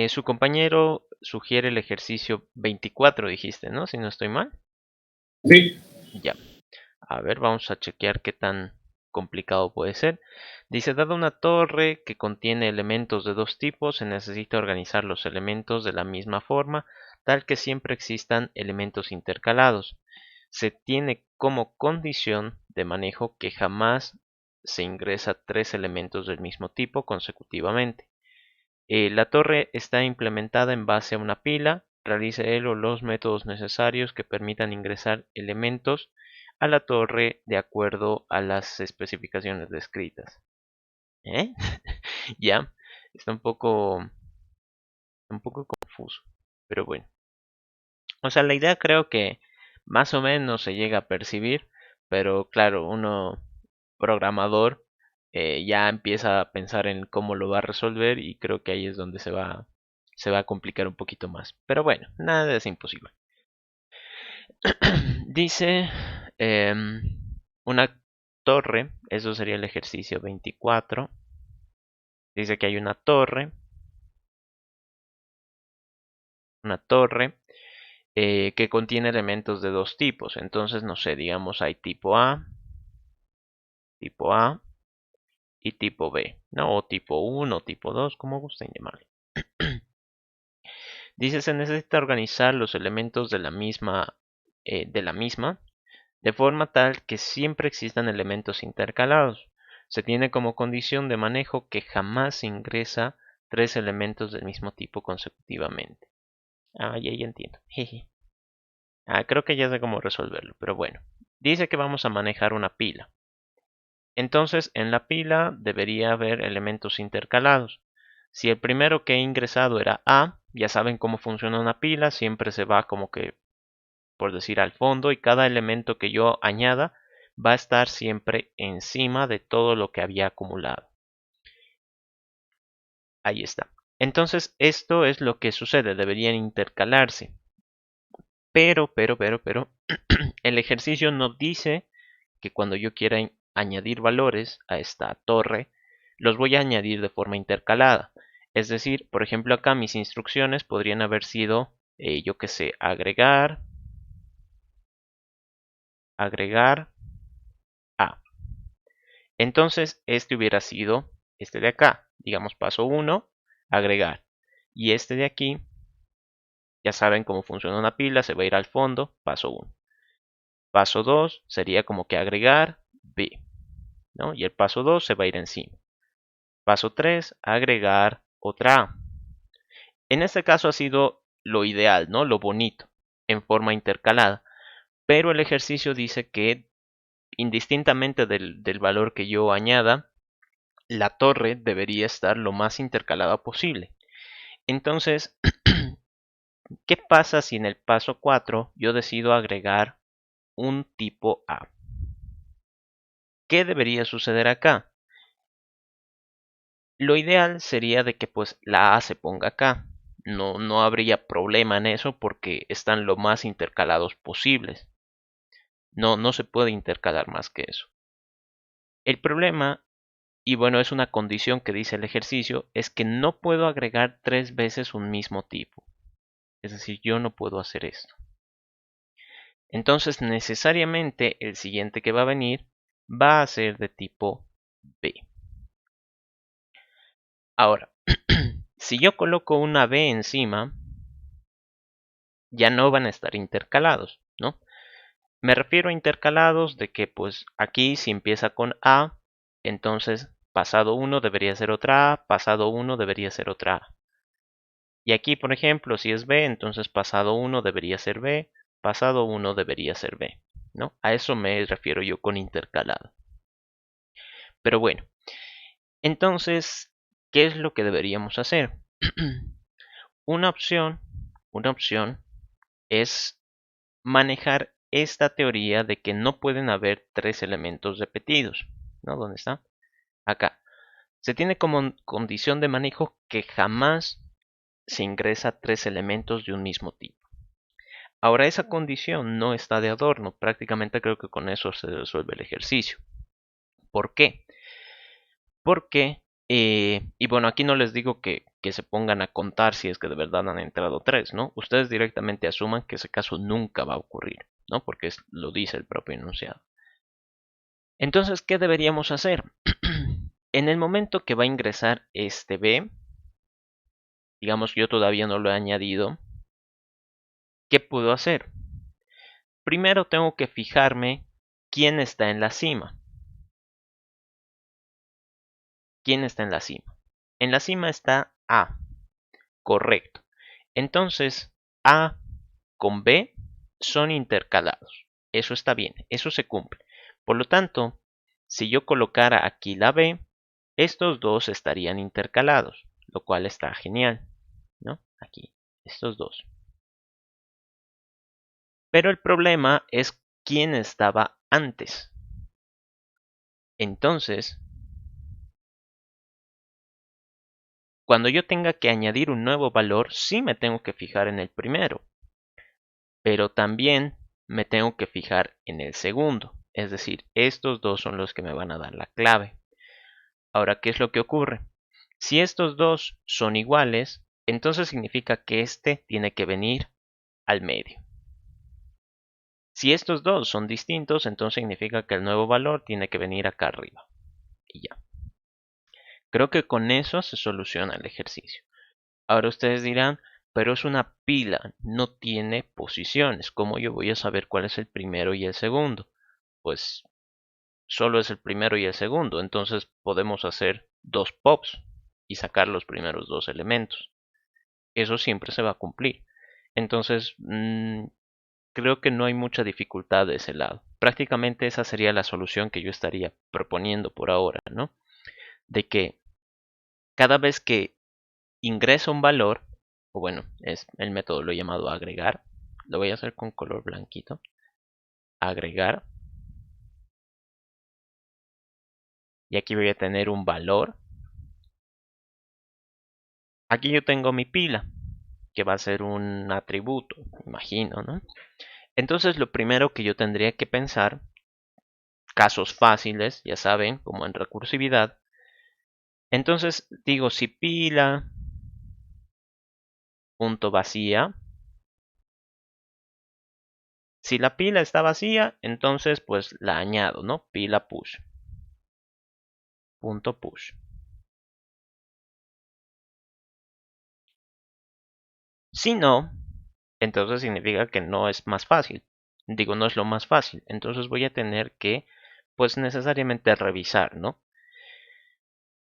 Su compañero sugiere el ejercicio 24, dijiste, ¿no? Si no estoy mal. Sí, Ya. A ver, vamos a chequear qué tan complicado puede ser. Dice, dada una torre que contiene elementos de dos tipos, se necesita organizar los elementos de la misma forma, tal que siempre existan elementos intercalados. Se tiene como condición de manejo que jamás se ingresa tres elementos del mismo tipo consecutivamente. La torre está implementada en base a una pila. Realice él o los métodos necesarios que permitan ingresar elementos a la torre de acuerdo a las especificaciones descritas. ¿Eh? Ya, está un poco confuso, pero bueno. O sea, la idea creo que más o menos se llega a percibir, pero claro, uno programador ya empieza a pensar en cómo lo va a resolver y creo que ahí es donde se va a complicar un poquito más. Pero bueno, nada es imposible. Dice una torre, eso sería el ejercicio 24. Dice que hay una torre que contiene elementos de dos tipos. Entonces, no sé, digamos hay tipo A y tipo B, ¿no? O tipo 1, tipo 2, como gusten llamarlo. Dice, se necesita organizar los elementos de la misma, de forma tal que siempre existan elementos intercalados. Se tiene como condición de manejo que jamás se ingresa tres elementos del mismo tipo consecutivamente. Ah, ya entiendo. Jeje. Creo que ya sé cómo resolverlo, pero bueno. Dice que vamos a manejar una pila. Entonces, en la pila debería haber elementos intercalados. Si el primero que he ingresado era A, ya saben cómo funciona una pila, siempre se va como que, por decir, al fondo y cada elemento que yo añada va a estar siempre encima de todo lo que había acumulado. Ahí está. Entonces, esto es lo que sucede, deberían intercalarse. Pero, el ejercicio no dice que cuando yo quiera añadir valores a esta torre, los voy a añadir de forma intercalada. Es decir, por ejemplo, acá mis instrucciones podrían haber sido, yo que sé, agregar A. Entonces, este hubiera sido este de acá. Digamos, paso 1, agregar. Y este de aquí, ya saben cómo funciona una pila, se va a ir al fondo, paso 1. Paso 2 sería como que agregar B, ¿no? Y el paso 2 se va a ir encima. Paso 3, agregar otra A. En este caso ha sido lo ideal, ¿no? Lo bonito, en forma intercalada. Pero el ejercicio dice que indistintamente del valor que yo añada, la torre debería estar lo más intercalada posible. Entonces, ¿qué pasa si en el paso 4 yo decido agregar un tipo A? ¿Qué debería suceder acá? Lo ideal sería de que pues la A se ponga acá. No habría problema en eso porque están lo más intercalados posibles. No se puede intercalar más que eso. El problema, y bueno, es una condición que dice el ejercicio, es que no puedo agregar tres veces un mismo tipo. Es decir, yo no puedo hacer esto. Entonces, necesariamente el siguiente que va a venir va a ser de tipo B. Ahora, si yo coloco una B encima, ya no van a estar intercalados, ¿no? Me refiero a intercalados de que pues aquí si empieza con A, entonces pasado 1 debería ser otra A, pasado 1 debería ser otra A. Y aquí, por ejemplo, si es B, entonces pasado 1 debería ser B, pasado 1 debería ser B, ¿no? A eso me refiero yo con intercalado. Pero bueno, entonces, ¿qué es lo que deberíamos hacer? Una opción, una opción es manejar esta teoría de que no pueden haber tres elementos repetidos, ¿no? ¿Dónde está? Acá. Se tiene como condición de manejo que jamás se ingresa tres elementos de un mismo tipo. Ahora, esa condición no está de adorno, prácticamente creo que con eso se resuelve el ejercicio. ¿Por qué? Porque Y bueno, aquí no les digo que se pongan a contar si es que de verdad han entrado 3, ¿no? Ustedes directamente asuman que ese caso nunca va a ocurrir, ¿no? Porque lo dice el propio enunciado. Entonces, ¿qué deberíamos hacer? En el momento que va a ingresar este B, digamos que yo todavía no lo he añadido, ¿qué puedo hacer? Primero tengo que fijarme quién está en la cima. ¿Quién está en la cima? En la cima está A, correcto. Entonces, A con B son intercalados. Eso está bien, eso se cumple. Por lo tanto, si yo colocara aquí la B, estos dos estarían intercalados, lo cual está genial, ¿no? Aquí, estos dos. Pero el problema es quién estaba antes. Entonces, cuando yo tenga que añadir un nuevo valor, sí me tengo que fijar en el primero, pero también me tengo que fijar en el segundo. Es decir, estos dos son los que me van a dar la clave. Ahora, ¿qué es lo que ocurre? Si estos dos son iguales, entonces significa que este tiene que venir al medio. Si estos dos son distintos, entonces significa que el nuevo valor tiene que venir acá arriba. Y ya. Creo que con eso se soluciona el ejercicio. Ahora ustedes dirán, pero es una pila, no tiene posiciones. ¿Cómo yo voy a saber cuál es el primero y el segundo? Pues solo es el primero y el segundo, entonces podemos hacer dos pops y sacar los primeros dos elementos. Eso siempre se va a cumplir. Entonces, creo que no hay mucha dificultad de ese lado. Prácticamente esa sería la solución que yo estaría proponiendo por ahora, ¿no? De que cada vez que ingresa un valor, o bueno, es el método lo he llamado agregar, lo voy a hacer con color blanquito, agregar, y aquí voy a tener un valor. Aquí yo tengo mi pila, que va a ser un atributo, imagino, ¿no? Entonces lo primero que yo tendría que pensar, casos fáciles, ya saben, como en recursividad, entonces digo si pila punto vacía, si la pila está vacía, entonces pues la añado, ¿no? Pila push, punto push. Si no, entonces significa que no es más fácil. Digo, no es lo más fácil. Entonces voy a tener que, pues necesariamente revisar, ¿no?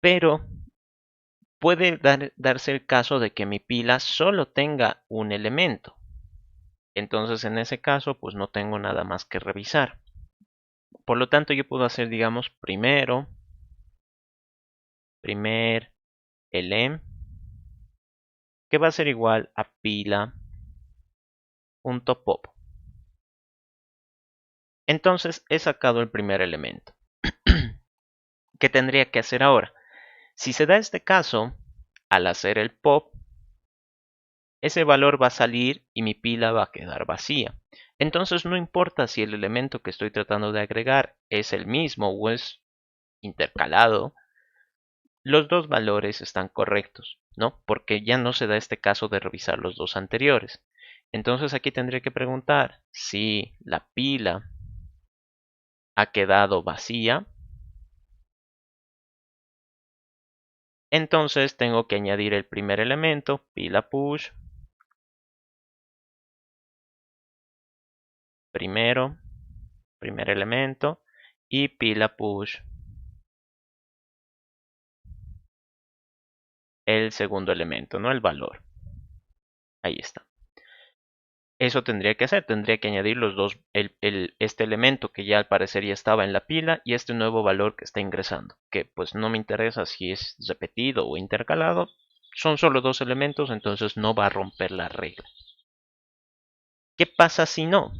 Pero puede darse el caso de que mi pila solo tenga un elemento. Entonces en ese caso, pues no tengo nada más que revisar. Por lo tanto, yo puedo hacer, digamos, primer elem, que va a ser igual a pila.pop. Entonces he sacado el primer elemento. ¿Qué tendría que hacer ahora? Si se da este caso, al hacer el pop, ese valor va a salir y mi pila va a quedar vacía. Entonces no importa si el elemento que estoy tratando de agregar es el mismo o es intercalado, los dos valores están correctos, ¿no? Porque ya no se da este caso de revisar los dos anteriores. Entonces aquí tendría que preguntar si la pila ha quedado vacía. Entonces tengo que añadir el primer elemento, pila push, primer elemento, y pila push, el segundo elemento, ¿no? El valor. Ahí está. Eso tendría que hacer, tendría que añadir los dos, este elemento que ya al parecer ya estaba en la pila y este nuevo valor que está ingresando, que pues no me interesa si es repetido o intercalado, son solo dos elementos, entonces no va a romper la regla. ¿Qué pasa si no?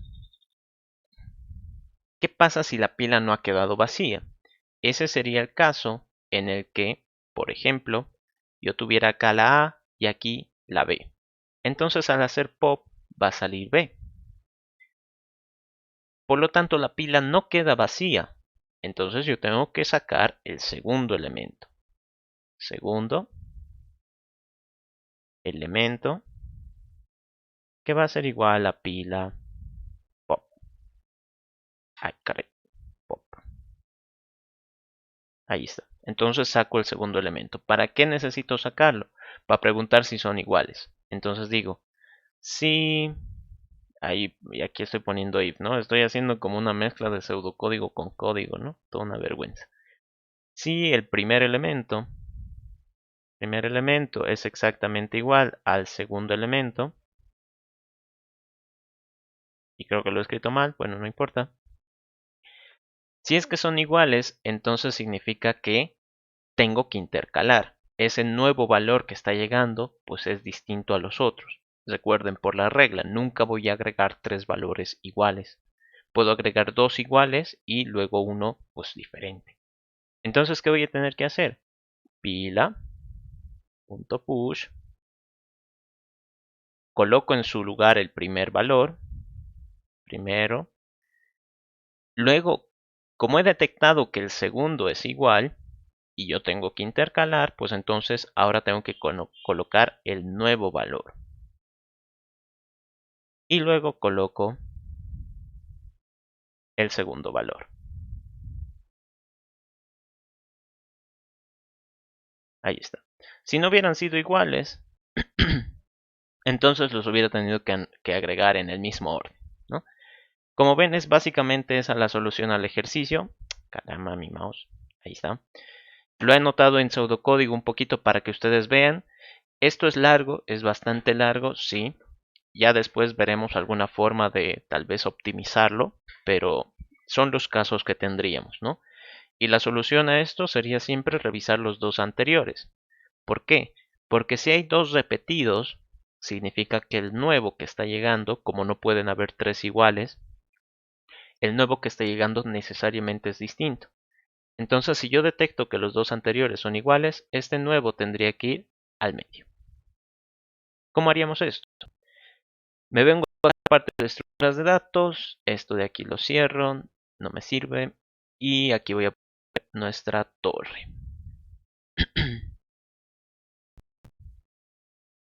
¿Qué pasa si la pila no ha quedado vacía? Ese sería el caso en el que, por ejemplo, yo tuviera acá la A y aquí la B. Entonces al hacer pop va a salir B. Por lo tanto, la pila no queda vacía. Entonces yo tengo que sacar el segundo elemento. segundo elemento que va a ser igual a pila pop. Ay, caray, pop. Ahí está. Entonces saco el segundo elemento. ¿Para qué necesito sacarlo? Para preguntar si son iguales. Entonces digo, si... Ahí, y aquí estoy poniendo if, ¿no? Estoy haciendo como una mezcla de pseudocódigo con código, ¿no? Toda una vergüenza. Si el primer elemento es exactamente igual al segundo elemento, y creo que lo he escrito mal, bueno, no importa. Si es que son iguales, entonces significa que tengo que intercalar. Ese nuevo valor que está llegando, pues es distinto a los otros. Recuerden por la regla, nunca voy a agregar tres valores iguales. Puedo agregar dos iguales y luego uno, pues diferente. Entonces, ¿qué voy a tener que hacer? Pila.push. Coloco en su lugar el primer valor. Primero. Luego, como he detectado que el segundo es igual, y yo tengo que intercalar, pues entonces ahora tengo que colocar el nuevo valor. Y luego coloco el segundo valor. Ahí está. Si no hubieran sido iguales, entonces los hubiera tenido que agregar en el mismo orden, ¿no? Como ven, es básicamente esa la solución al ejercicio. Caramba, mi mouse. Ahí está. Lo he anotado en pseudocódigo un poquito para que ustedes vean. Esto es largo, es bastante largo, sí. Ya después veremos alguna forma de tal vez optimizarlo, pero son los casos que tendríamos, ¿no? Y la solución a esto sería siempre revisar los dos anteriores. ¿Por qué? Porque si hay dos repetidos, significa que el nuevo que está llegando, como no pueden haber tres iguales, el nuevo que está llegando necesariamente es distinto. Entonces, si yo detecto que los dos anteriores son iguales, este nuevo tendría que ir al medio. ¿Cómo haríamos esto? Me vengo a la parte de estructuras de datos, esto de aquí lo cierro, no me sirve, y aquí voy a poner nuestra torre.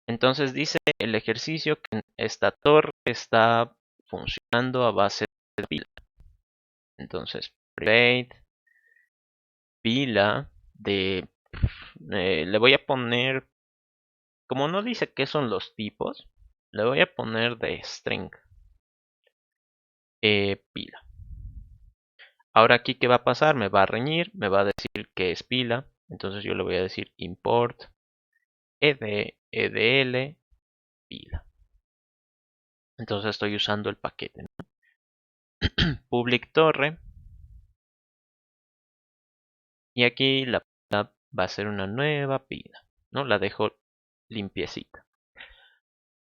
Entonces dice el ejercicio que esta torre está funcionando a base de pila. Entonces, private pila de... le voy a poner, como no dice qué son los tipos, le voy a poner de string pila. Ahora aquí, ¿qué va a pasar? Me va a reñir, me va a decir que es pila. Entonces yo le voy a decir import edl pila. Entonces estoy usando el paquete, ¿no? Public torre. Y aquí la pila va a ser una nueva pila, ¿no? La dejo limpiecita.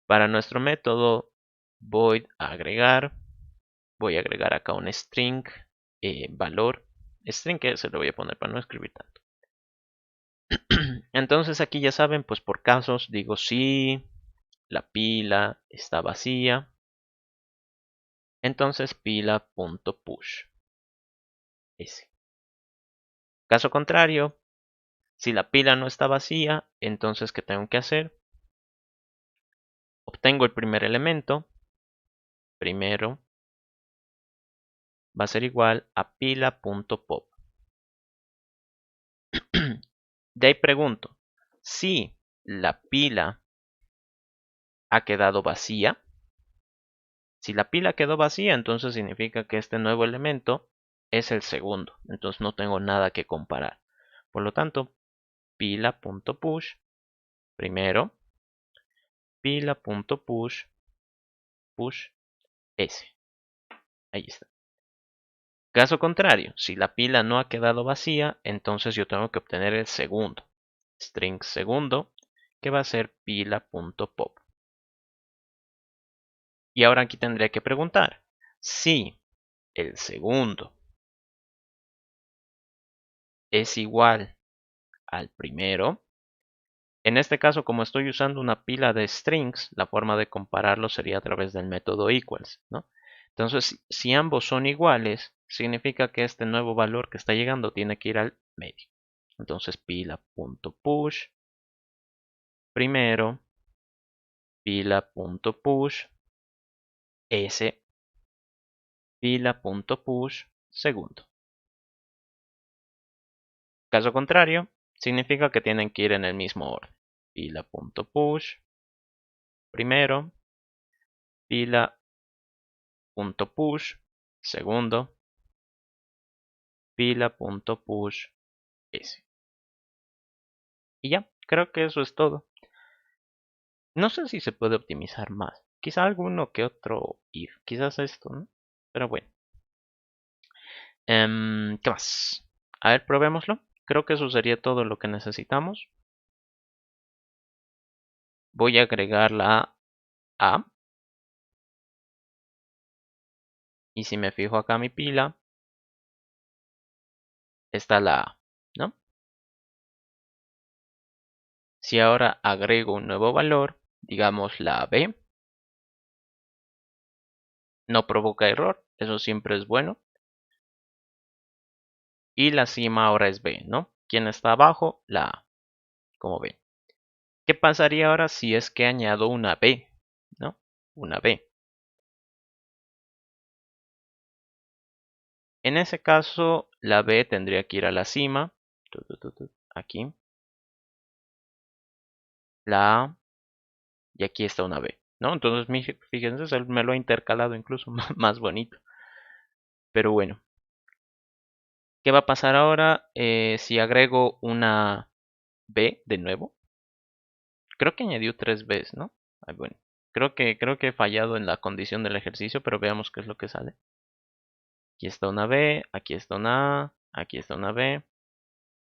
Para nuestro método void agregar, voy a agregar acá un string valor. String que se lo voy a poner para no escribir tanto. Entonces aquí ya saben, pues por casos digo si la pila está vacía. Entonces pila.push. Ese. Caso contrario, si la pila no está vacía, entonces ¿qué tengo que hacer? Obtengo el primer elemento. Primero va a ser igual a pila.pop. De ahí pregunto, si la pila ha quedado vacía, si la pila quedó vacía, entonces significa que este nuevo elemento es el segundo. Entonces no tengo nada que comparar. Por lo tanto, pila.push, primero, pila.push, push S. Ahí está. Caso contrario, si la pila no ha quedado vacía, entonces yo tengo que obtener el segundo. String segundo, que va a ser pila.pop. Y ahora aquí tendría que preguntar, si el segundo es igual al primero, en este caso como estoy usando una pila de strings, la forma de compararlo sería a través del método equals, ¿no? Entonces, si ambos son iguales, significa que este nuevo valor que está llegando tiene que ir al medio. Entonces pila.push primero, pila.push s, pila.push segundo. Caso contrario, significa que tienen que ir en el mismo orden. Pila.push primero, pila.push segundo, pila.push s. Y ya, creo que eso es todo. No sé si se puede optimizar más. Quizá alguno que otro if. Quizás esto, ¿no? Pero bueno. ¿Qué más? A ver, probémoslo. Creo que eso sería todo lo que necesitamos. Voy a agregar la A. Y si me fijo acá mi pila, está la A, ¿no? Si ahora agrego un nuevo valor, digamos la B, no provoca error, eso siempre es bueno. Y la cima ahora es B, ¿no? ¿Quién está abajo? La A, como ven. ¿Qué pasaría ahora si es que añado una B, ¿no? Una B. En ese caso, la B tendría que ir a la cima, aquí, la A, y aquí está una B, ¿no? Entonces, fíjense, él me lo ha intercalado incluso más bonito. Pero bueno, ¿qué va a pasar ahora si agrego una B de nuevo? Creo que añadió 3 Bs, ¿no? Ay, bueno, creo que he fallado en la condición del ejercicio, pero veamos qué es lo que sale. Aquí está una B, aquí está una A, aquí está una B,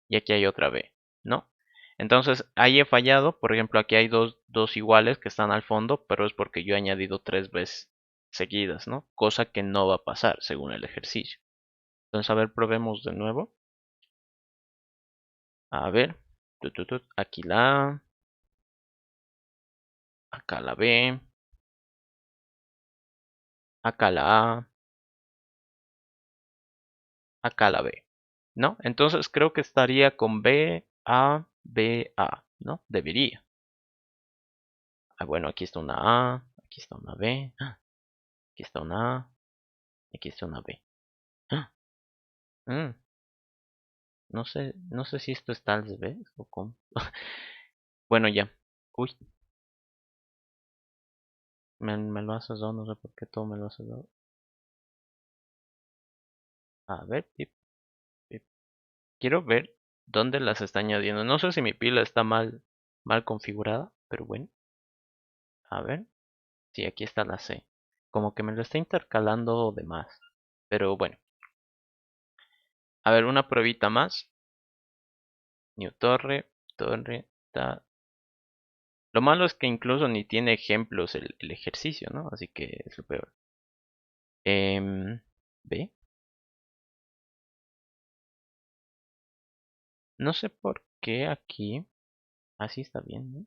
y aquí hay otra B, ¿no? Entonces ahí he fallado, por ejemplo aquí hay dos iguales que están al fondo, pero es porque yo he añadido 3 veces seguidas, ¿no? Cosa que no va a pasar según el ejercicio. Entonces a ver, probemos de nuevo. A ver, aquí la A, acá la B, acá la A, acá la B, ¿no? Entonces creo que estaría con B, A, B, A, ¿no? Debería. Ah, bueno, aquí está una A, aquí está una B, aquí está una A, aquí está una B. Mm, no sé si esto está al revés o cómo. Bueno, ya. Uy, me lo has dado, no sé por qué todo me lo has dado. A ver, pip, pip. Quiero ver dónde las está añadiendo. No sé si mi pila está mal configurada, pero bueno. A ver. Sí, aquí está la C. Como que me lo está intercalando de más. Pero bueno. A ver, una pruebita más. New torre, Lo malo es que incluso ni tiene ejemplos el ejercicio, ¿no? Así que es lo peor. ¿Ve? No sé por qué aquí. Así está bien,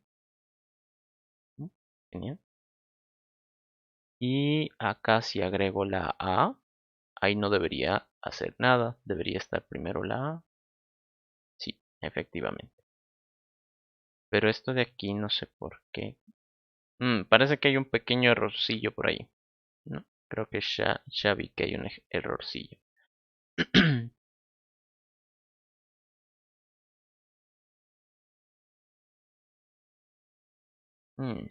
¿no? Genial. Y acá si agrego la A, ahí no debería hacer nada. Debería estar primero la A. Sí, efectivamente. Pero esto de aquí no sé por qué. Parece que hay un pequeño errorcillo por ahí. ¿No? Creo que ya vi que hay un errorcillo. Mm,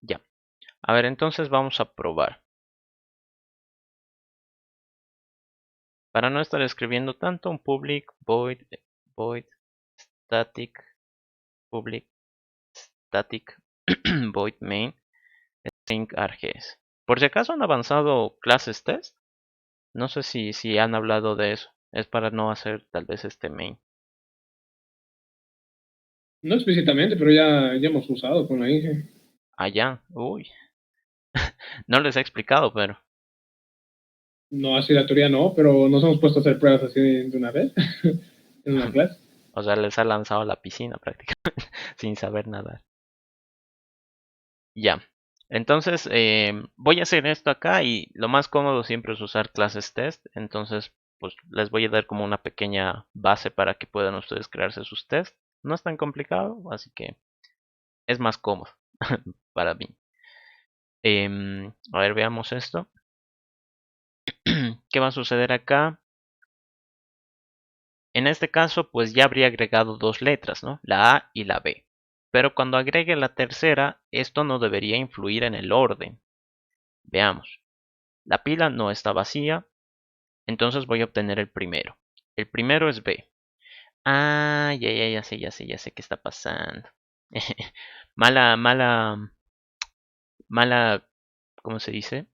ya. A ver, entonces vamos a probar. Para no estar escribiendo tanto, un public void static public static void main string args. Por si acaso han avanzado clases test, no sé si han hablado de eso. Es para no hacer tal vez este main. No explícitamente, pero ya hemos usado con la Inge. Allá, uy, no les he explicado, pero, No así la teoría no, pero nos hemos puesto a hacer pruebas así de una vez en una clase. o sea, les ha lanzado a la piscina prácticamente sin saber nadar. Ya. Entonces, voy a hacer esto acá y lo más cómodo siempre es usar clases test. Entonces, pues les voy a dar como una pequeña base para que puedan ustedes crearse sus tests. No es tan complicado, así que es más cómodo para mí. A ver, veamos esto. ¿Qué va a suceder acá? En este caso, pues ya habría agregado dos letras, ¿no? La A y la B. Pero cuando agregue la tercera, esto no debería influir en el orden. Veamos. La pila no está vacía, entonces voy a obtener el primero. El primero es B. Ah, ya sé qué está pasando. Mala, mala, mala, ¿cómo se dice?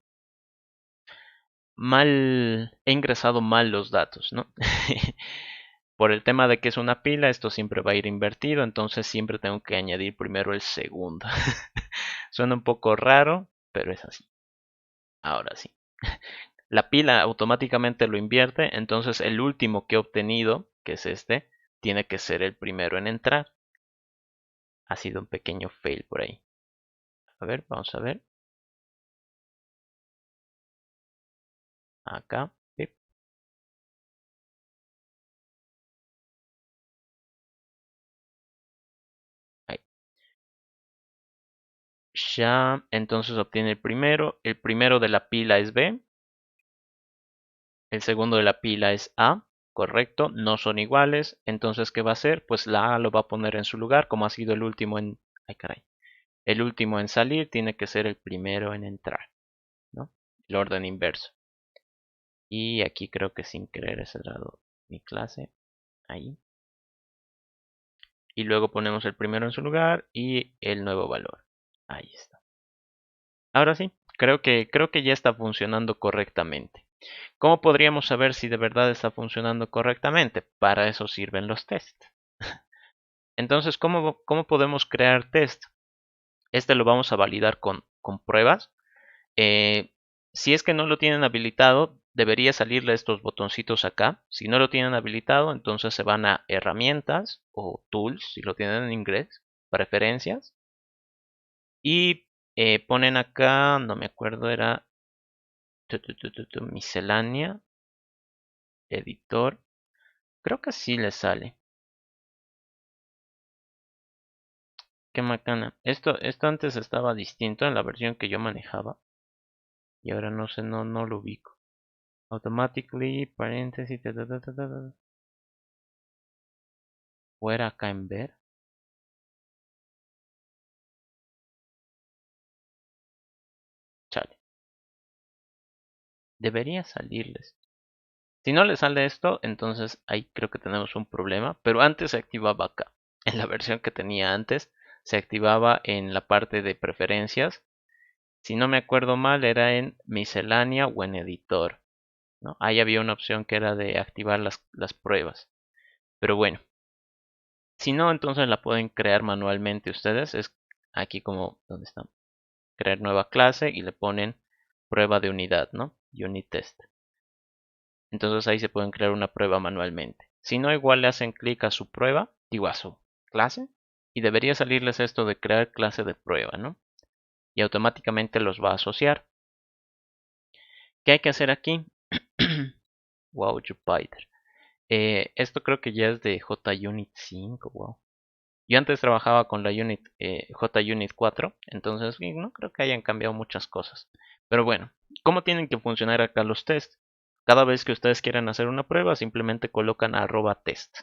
Mal, he ingresado mal los datos, ¿no? Por el tema de que es una pila, esto siempre va a ir invertido, entonces siempre tengo que añadir primero el segundo. Suena un poco raro, pero es así. Ahora sí. La pila automáticamente lo invierte, entonces el último que he obtenido, que es este, tiene que ser el primero en entrar. Ha sido un pequeño fail por ahí. A ver, vamos a ver. Acá. Pip, ahí. Ya, entonces obtiene el primero. El primero de la pila es B. El segundo de la pila es A. Correcto, no son iguales. Entonces, ¿qué va a hacer? Pues la A lo va a poner en su lugar, como ha sido el último en... Ay, caray. El último en salir tiene que ser el primero en entrar, ¿no? El orden inverso. Y aquí creo que sin querer he cerrado mi clase. Ahí. Y luego ponemos el primero en su lugar y el nuevo valor. Ahí está. Ahora sí, creo que ya está funcionando correctamente. ¿Cómo podríamos saber si de verdad está funcionando correctamente? Para eso sirven los tests. Entonces, ¿cómo podemos crear test? Este lo vamos a validar con pruebas. Eh, si es que no lo tienen habilitado, debería salirle estos botoncitos acá. Si no lo tienen habilitado, entonces se van a herramientas o tools, si lo tienen en inglés, preferencias. Y ponen acá, no me acuerdo, era miscelánea, editor. Creo que sí le sale. Qué macana. Esto antes estaba distinto en la versión que yo manejaba. Y ahora no sé, no lo ubico. Automatically, paréntesis, fuera acá en ver. Chale. Debería salirles. Si no le sale esto, entonces ahí creo que tenemos un problema. Pero antes se activaba acá. En la versión que tenía antes, se activaba en la parte de preferencias. Si no me acuerdo mal, era en miscelánea o en editor, ¿no? Ahí había una opción que era de activar las pruebas. Pero bueno, si no, entonces la pueden crear manualmente ustedes. Es aquí como, ¿dónde está? Crear nueva clase y le ponen prueba de unidad, ¿no? Unit test. Entonces ahí se pueden crear una prueba manualmente. Si no, igual le hacen clic a su prueba, digo a su clase, y debería salirles esto de crear clase de prueba, ¿no? Y automáticamente los va a asociar. ¿Qué hay que hacer aquí? Wow, Jupyter. Esto creo que ya es de JUnit 5, wow. Yo antes trabajaba con la JUnit 4, entonces no creo que hayan cambiado muchas cosas. Pero bueno, ¿cómo tienen que funcionar acá los tests? Cada vez que ustedes quieran hacer una prueba, simplemente colocan @test.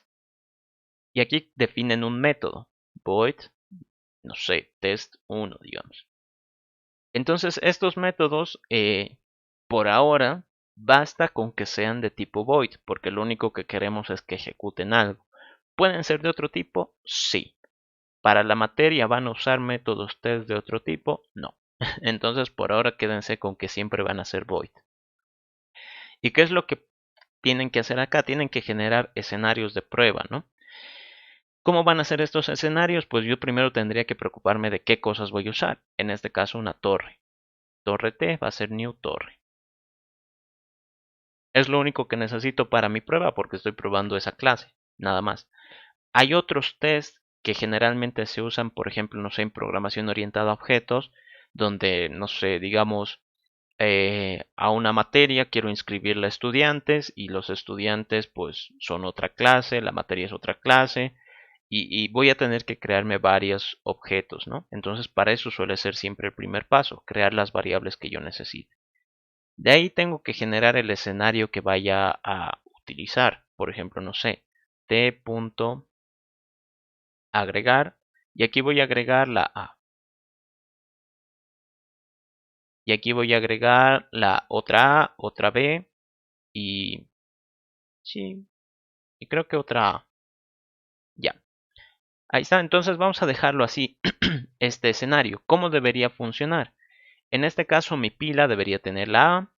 Y aquí definen un método. Void, no sé, test1, digamos. Entonces, estos métodos, por ahora, basta con que sean de tipo void, porque lo único que queremos es que ejecuten algo. ¿Pueden ser de otro tipo? Sí. ¿Para la materia van a usar métodos test de otro tipo? No. Entonces, por ahora quédense con que siempre van a ser void. ¿Y qué es lo que tienen que hacer acá? Tienen que generar escenarios de prueba, ¿no? ¿Cómo van a ser estos escenarios? Pues yo primero tendría que preocuparme de qué cosas voy a usar. En este caso, una torre. Torre T va a ser new torre. Es lo único que necesito para mi prueba porque estoy probando esa clase, nada más. Hay otros tests que generalmente se usan, por ejemplo, no sé, en programación orientada a objetos, donde, no sé, digamos, a una materia quiero inscribirla a estudiantes y los estudiantes pues son otra clase, la materia es otra clase y voy a tener que crearme varios objetos, ¿no? Entonces para eso suele ser siempre el primer paso, crear las variables que yo necesite. De ahí tengo que generar el escenario que vaya a utilizar. Por ejemplo, no sé, t.agregar y aquí voy a agregar la A. Y aquí voy a agregar la otra A, otra B y sí, y creo que otra A. Ya. Ahí está, entonces vamos a dejarlo así, este escenario. ¿Cómo debería funcionar? En este caso mi pila debería tener la A,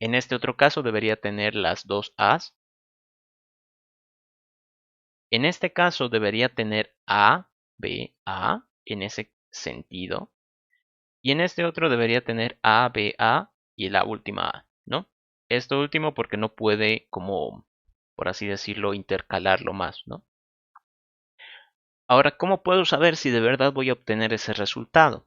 en este otro caso debería tener las dos A's, en este caso debería tener A, B, A, en ese sentido, y en este otro debería tener A, B, A y la última A, ¿no? Esto último porque no puede, como, por así decirlo, intercalarlo más, ¿no? Ahora, ¿cómo puedo saber si de verdad voy a obtener ese resultado?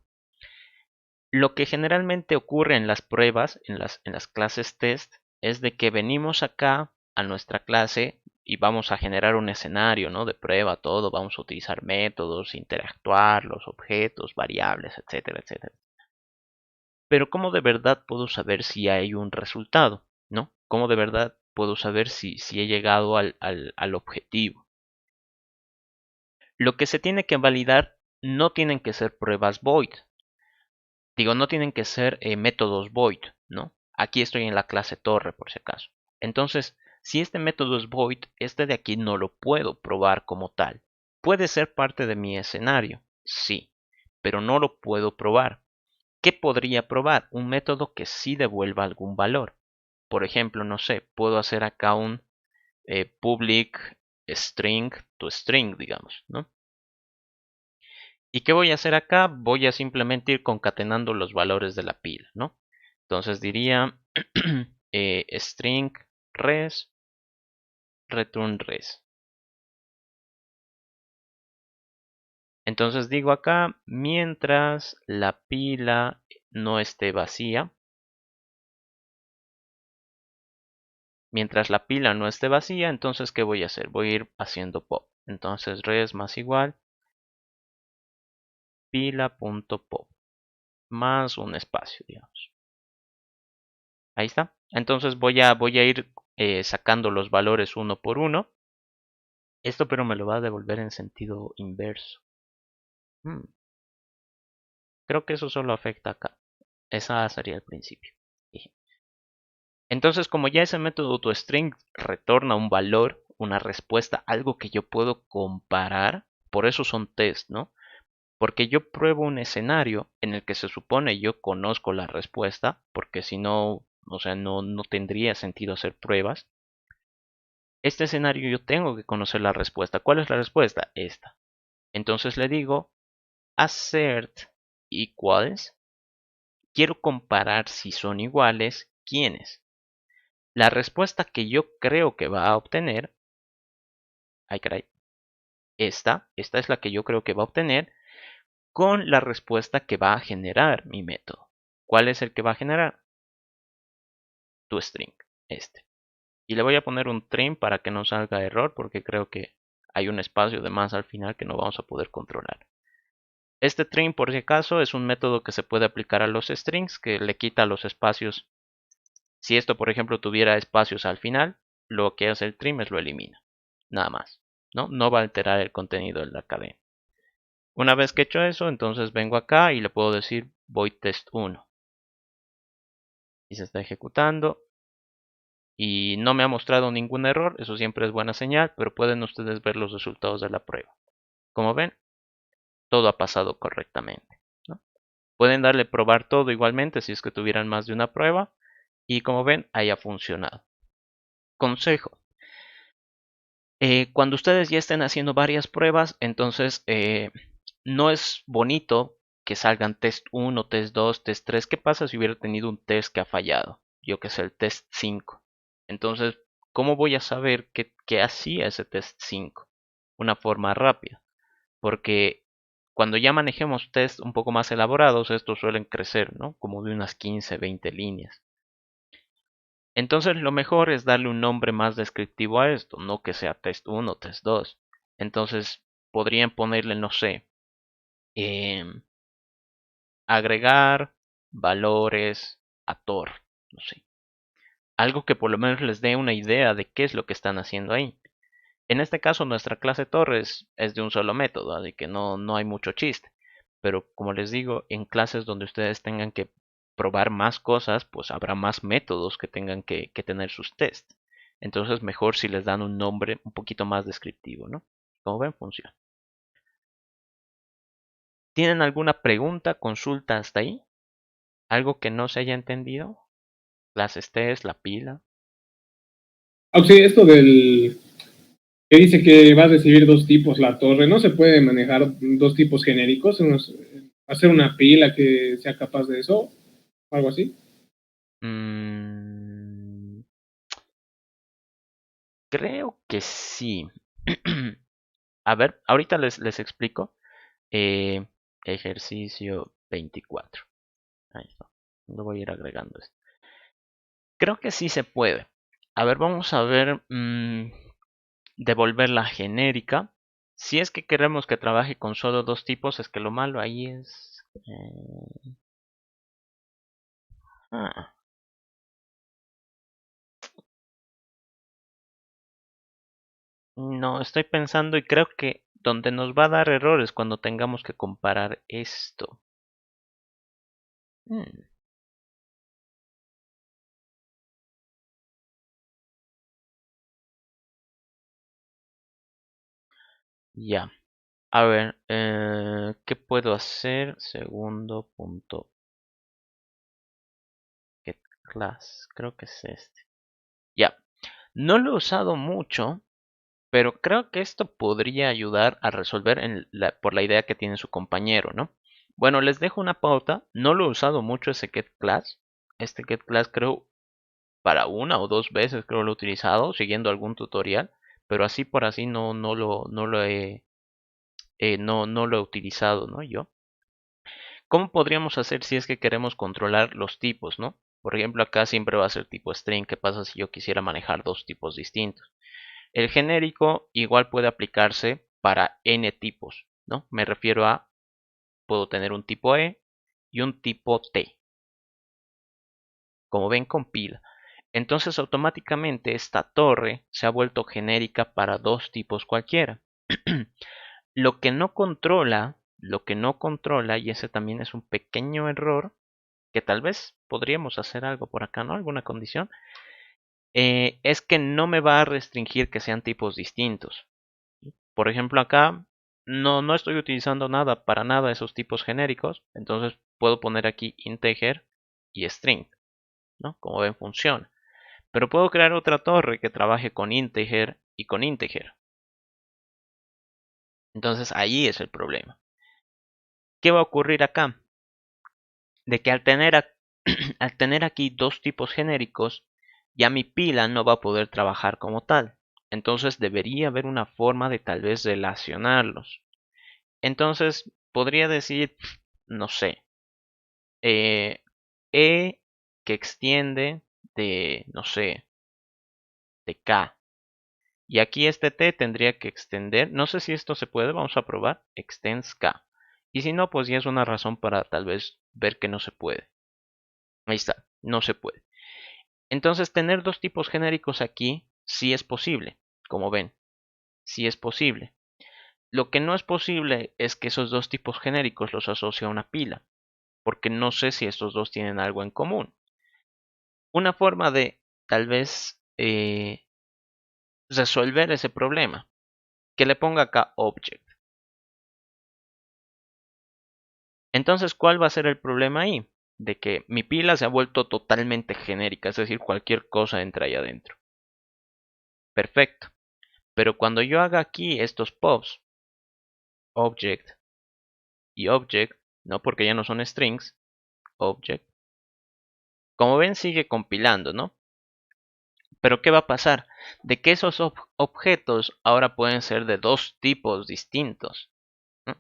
Lo que generalmente ocurre en las pruebas, en las clases test, es de que venimos acá a nuestra clase y vamos a generar un escenario, ¿no? De prueba, todo, vamos a utilizar métodos, interactuar, los objetos, variables, etcétera, etcétera. Pero ¿cómo de verdad puedo saber si hay un resultado, ¿no? ¿Cómo de verdad puedo saber si he llegado al objetivo? Lo que se tiene que validar no tienen que ser pruebas void. Digo, no tienen que ser métodos void, ¿no? Aquí estoy en la clase torre, por si acaso. Entonces, si este método es void, este de aquí no lo puedo probar como tal. Puede ser parte de mi escenario, sí, pero no lo puedo probar. ¿Qué podría probar? Un método que sí devuelva algún valor. Por ejemplo, no sé, puedo hacer acá un public string to string, digamos, ¿no? ¿Y qué voy a hacer acá? Voy a simplemente ir concatenando los valores de la pila, ¿no? Entonces diría string res, return res. Entonces digo acá, mientras la pila no esté vacía, entonces ¿qué voy a hacer? Voy a ir haciendo pop. Entonces res más igual pila.pop más un espacio, digamos. Ahí está. Entonces voy a ir sacando los valores uno por uno. Esto pero me lo va a devolver en sentido inverso. Hmm, Creo que eso solo afecta acá. Esa sería el principio. Entonces, como ya ese método toString retorna un valor, una respuesta, algo que yo puedo comparar, por eso son test, ¿no? Porque yo pruebo un escenario en el que se supone yo conozco la respuesta, porque si no, o sea, no tendría sentido hacer pruebas. Este escenario yo tengo que conocer la respuesta. ¿Cuál es la respuesta? Esta. Entonces le digo assert equals. Quiero comparar si son iguales, ¿quiénes? La respuesta que yo creo que va a obtener, ay caray, esta es la que yo creo que va a obtener con la respuesta que va a generar mi método. ¿Cuál es el que va a generar? ToString, este. Y le voy a poner un trim para que no salga error porque creo que hay un espacio de más al final que no vamos a poder controlar. Este trim, por si acaso, es un método que se puede aplicar a los strings que le quita los espacios. Si esto, por ejemplo, tuviera espacios al final, lo que hace el trim es lo elimina. Nada más. No va a alterar el contenido de la cadena. Una vez que he hecho eso, entonces vengo acá y le puedo decir void test1. Y se está ejecutando. Y no me ha mostrado ningún error. Eso siempre es buena señal. Pero pueden ustedes ver los resultados de la prueba. Como ven, todo ha pasado correctamente, ¿no? Pueden darle probar todo igualmente si es que tuvieran más de una prueba. Y como ven, haya funcionado. Consejo. Cuando ustedes ya estén haciendo varias pruebas, entonces no es bonito que salgan test 1, test 2, test 3. ¿Qué pasa si hubiera tenido un test que ha fallado? Yo que sé, el test 5. Entonces, ¿cómo voy a saber qué hacía ese test 5? Una forma rápida. Porque Cuando ya manejemos tests un poco más elaborados, estos suelen crecer, ¿no? Como de unas 15, 20 líneas. Entonces lo mejor es darle un nombre más descriptivo a esto, no que sea test 1, test 2. Entonces podrían ponerle, no sé, em, agregar valores a Tor, no sé. Algo que por lo menos les dé una idea de qué es lo que están haciendo ahí. En este caso, nuestra clase Torres es de un solo método, así que no hay mucho chiste. Pero como les digo, en clases donde ustedes tengan que probar más cosas, pues habrá más métodos que tengan que tener sus tests. Entonces, mejor si les dan un nombre un poquito más descriptivo, ¿no? Como ven, funciona. ¿Tienen alguna pregunta, consulta hasta ahí? ¿Algo que no se haya entendido? Clases test, la pila. Sí, esto del que dice que va a recibir dos tipos la torre, ¿no se puede manejar dos tipos genéricos? Hacer una pila que sea capaz de eso, o algo así. Mm, creo que sí. A ver, ahorita les explico. Eh, ejercicio 24. Ahí está. Lo voy a ir agregando esto. Creo que sí se puede. A ver, vamos a ver. Devolver la genérica. Si es que queremos que trabaje con solo dos tipos, es que lo malo ahí es... ah, no, estoy pensando y creo que donde nos va a dar errores cuando tengamos que comparar esto. Mm, ya. A ver, ¿qué puedo hacer? Segundo punto. Get class. Creo que es este. Ya. No lo he usado mucho, pero creo que esto podría ayudar a resolver por la idea que tiene su compañero, ¿no? Bueno, les dejo una pauta. No lo he usado mucho ese getClass. Este getClass creo para una o dos veces creo lo he utilizado siguiendo algún tutorial, pero así por así no lo he utilizado, ¿no? Yo. ¿Cómo podríamos hacer si es que queremos controlar los tipos, ¿no? Por ejemplo, acá siempre va a ser tipo string. ¿Qué pasa si yo quisiera manejar dos tipos distintos? El genérico igual puede aplicarse para n tipos, ¿no? Me refiero a, puedo tener un tipo E y un tipo T. Como ven, compila. Entonces automáticamente esta torre se ha vuelto genérica para dos tipos cualquiera. Lo que no controla, y ese también es un pequeño error, que tal vez podríamos hacer algo por acá, ¿no? Alguna condición, es que no me va a restringir que sean tipos distintos. Por ejemplo, acá no estoy utilizando nada para nada esos tipos genéricos, entonces puedo poner aquí integer y string, ¿no? Como ven, funciona. Pero puedo crear otra torre que trabaje con integer y con integer. Entonces ahí es el problema. ¿Qué va a ocurrir acá? De que al tener aquí dos tipos genéricos, ya mi pila no va a poder trabajar como tal. Entonces debería haber una forma de tal vez relacionarlos. Entonces podría decir, no sé, eh, E que extiende de, no sé, de K. Y aquí este T tendría que extender, no sé si esto se puede, vamos a probar, extends K. Y si no, pues ya es una razón para tal vez ver que no se puede. Ahí está, no se puede. Entonces tener dos tipos genéricos aquí sí es posible, como ven, sí es posible. Lo que no es posible es que esos dos tipos genéricos los asocie a una pila, porque no sé si estos dos tienen algo en común. Una forma de tal vez resolver ese problema, que le ponga acá object. Entonces, ¿cuál va a ser el problema ahí? De que mi pila se ha vuelto totalmente genérica, es decir, cualquier cosa entra ahí adentro. Perfecto. Pero cuando yo haga aquí estos pops, object y object, no porque ya no son strings, object, como ven sigue compilando, ¿no? Pero ¿qué va a pasar? De que esos objetos ahora pueden ser de dos tipos distintos, ¿no?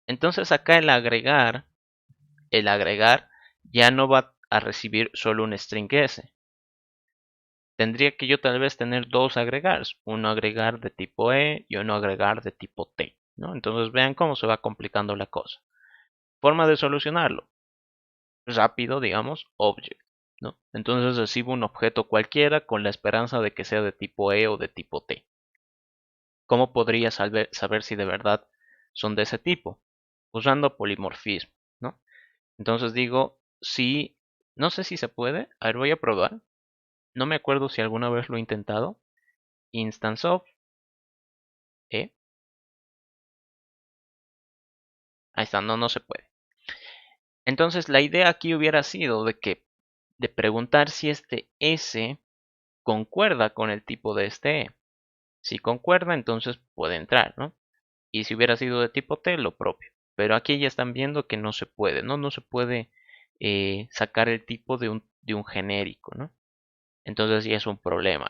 Entonces acá el agregar ya no va a recibir solo un string S. Tendría que yo tal vez tener dos agregars, uno agregar de tipo E y uno agregar de tipo T, ¿no? Entonces vean cómo se va complicando la cosa. Forma de solucionarlo, rápido, digamos, object, ¿no? Entonces recibo un objeto cualquiera con la esperanza de que sea de tipo E o de tipo T. ¿Cómo podría saber si de verdad son de ese tipo? Usando polimorfismo, ¿no? Entonces digo, si, no sé si se puede, a ver, voy a probar. No me acuerdo si alguna vez lo he intentado. Instance of E. Ahí está, no se puede. Entonces la idea aquí hubiera sido de preguntar si este S concuerda con el tipo de este E. Si concuerda, entonces puede entrar, ¿no? Y si hubiera sido de tipo T, lo propio. Pero aquí ya están viendo que no se puede, ¿no? No se puede sacar el tipo de un genérico, ¿no? Entonces ya es un problema.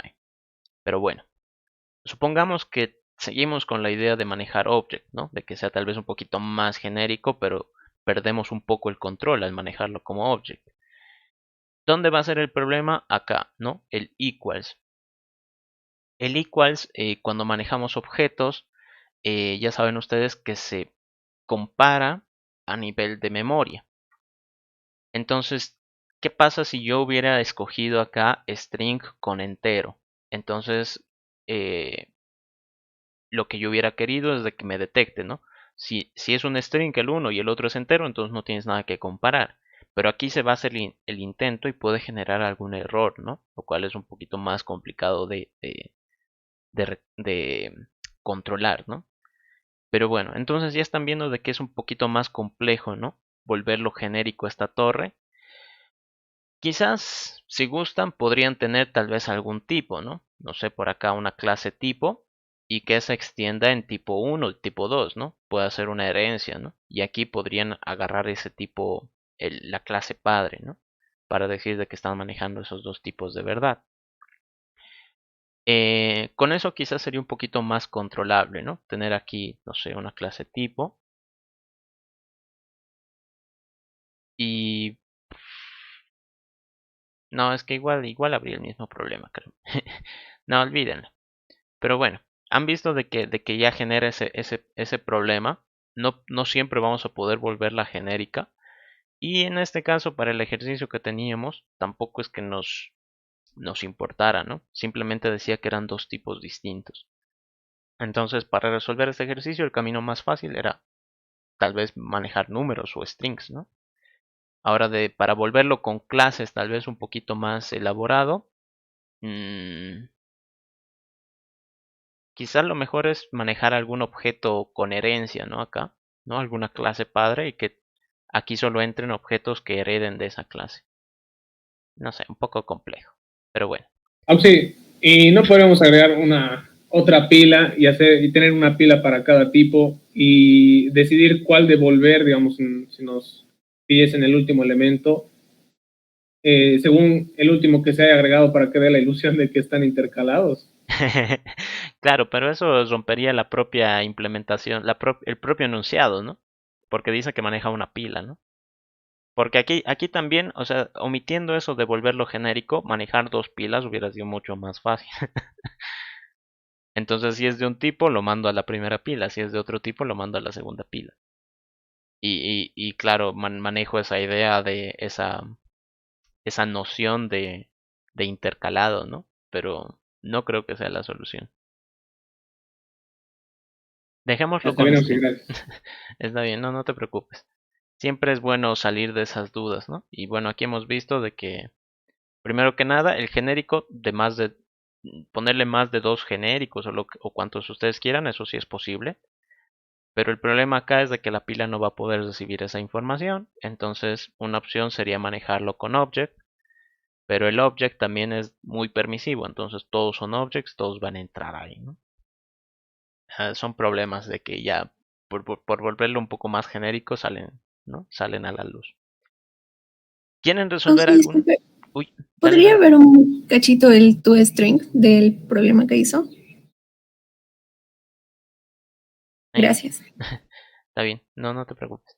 Pero bueno, supongamos que seguimos con la idea de manejar object, ¿no? De que sea tal vez un poquito más genérico, pero perdemos un poco el control al manejarlo como object. ¿Dónde va a ser el problema? Acá, ¿no? El equals. El equals, cuando manejamos objetos, ya saben ustedes que se compara a nivel de memoria. Entonces, ¿qué pasa si yo hubiera escogido acá string con entero? Entonces, lo que yo hubiera querido es de que me detecte, ¿no? Si es un string el uno y el otro es entero, entonces no tienes nada que comparar. Pero aquí se va a hacer el intento y puede generar algún error, ¿no? Lo cual es un poquito más complicado de controlar, ¿no? Pero bueno, entonces ya están viendo de que es un poquito más complejo, ¿no? Volverlo genérico a esta torre. Quizás, si gustan, podrían tener tal vez algún tipo, ¿no? No sé, por acá una clase tipo y que se extienda en tipo 1 y tipo 2, ¿no? Puede ser una herencia, ¿no? Y aquí podrían agarrar ese tipo, la clase padre, ¿no? Para decir de que están manejando esos dos tipos de verdad. Con eso quizás sería un poquito más controlable, ¿no? Tener aquí, no sé, una clase tipo y... No, es que igual habría el mismo problema, creo. No, olvídenlo. Pero bueno, han visto de que ya genera ese problema. No siempre vamos a poder volverla genérica. Y en este caso, para el ejercicio que teníamos, tampoco es que nos importara, ¿no? Simplemente decía que eran dos tipos distintos. Entonces, para resolver este ejercicio, el camino más fácil era tal vez manejar números o strings, ¿no? Ahora para volverlo con clases tal vez un poquito más elaborado, mmm, quizás lo mejor es manejar algún objeto con herencia, ¿no? Acá, ¿no? Alguna clase padre y que aquí solo entren objetos que hereden de esa clase. No sé, un poco complejo, pero bueno. Sí, y no podemos agregar una otra pila y tener una pila para cada tipo y decidir cuál devolver, digamos, si nos pidiesen el último elemento, según el último que se haya agregado para que dé la ilusión de que están intercalados. Claro, pero eso rompería la propia implementación, el propio enunciado, ¿no? Porque dice que maneja una pila, ¿no? Porque aquí también, o sea, omitiendo eso de volverlo genérico, manejar dos pilas hubiera sido mucho más fácil. Entonces, si es de un tipo, lo mando a la primera pila, si es de otro tipo, lo mando a la segunda pila. Y claro, manejo esa idea de esa noción de intercalado, ¿no? Pero no creo que sea la solución. Dejémoslo Está con bien, sí, string. gracias. Está bien, no te preocupes. Siempre es bueno salir de esas dudas, ¿no? Y bueno, aquí hemos visto de que, primero que nada, el genérico de ponerle más de dos genéricos o cuantos ustedes quieran, eso sí es posible. Pero el problema acá es de que la pila no va a poder recibir esa información. Entonces, una opción sería manejarlo con object. Pero el object también es muy permisivo. Entonces, todos son objects, todos van a entrar ahí, ¿no? Son problemas de que ya, por volverlo un poco más genérico, salen, ¿no? Salen a la luz. ¿Quieren resolver Oye, algún? disculpe, Uy, dale, ¿podría dale. ver un cachito el toString del problema que hizo? Ahí. Gracias. Está bien, no te preocupes.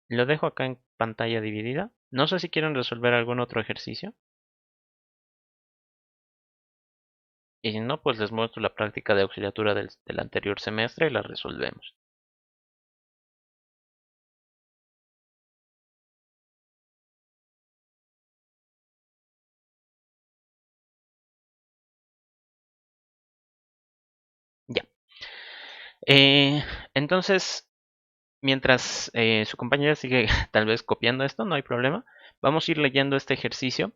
Lo dejo acá en pantalla dividida. No sé si quieren resolver algún otro ejercicio. Y si no, pues les muestro la práctica de auxiliatura del anterior semestre y la resolvemos. Ya. Entonces, mientras su compañera sigue tal vez copiando esto, no hay problema. Vamos a ir leyendo este ejercicio.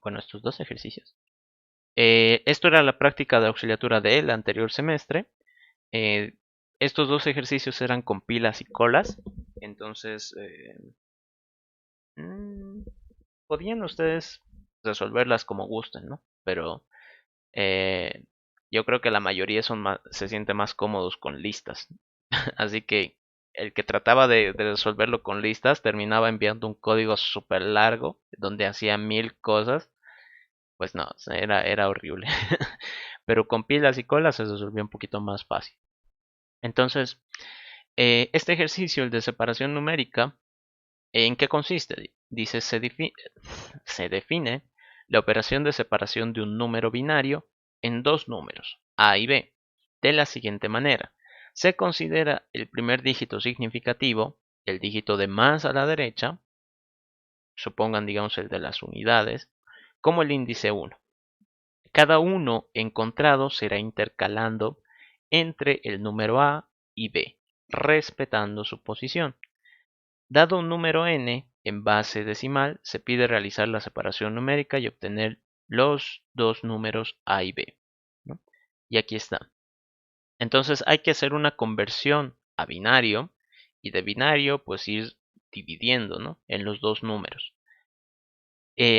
Bueno, estos dos ejercicios. Esto era la práctica de auxiliatura del anterior semestre. Eh, Estos dos ejercicios eran con pilas y colas. Entonces, mm, podían ustedes resolverlas como gusten, ¿no? Pero eh, yo creo que la mayoría se siente más cómodos con listas. Así que el que trataba de resolverlo con listas terminaba enviando un código súper largo donde hacía 1000 cosas. Pues no, era horrible. Pero con pilas y colas se resolvió un poquito más fácil. Entonces, este ejercicio, el de separación numérica, ¿en qué consiste? Dice, se define la operación de separación de un número binario en dos números, A y B, de la siguiente manera. Se considera el primer dígito significativo, el dígito de más a la derecha, supongan digamos el de las unidades, como el índice 1. Cada uno encontrado será intercalando entre el número A y B, respetando su posición. Dado un número n en base decimal, se pide realizar la separación numérica y obtener los dos números A y B, ¿no? Y aquí está. Entonces hay que hacer una conversión a binario y de binario pues ir dividiendo, ¿no?, en los dos números.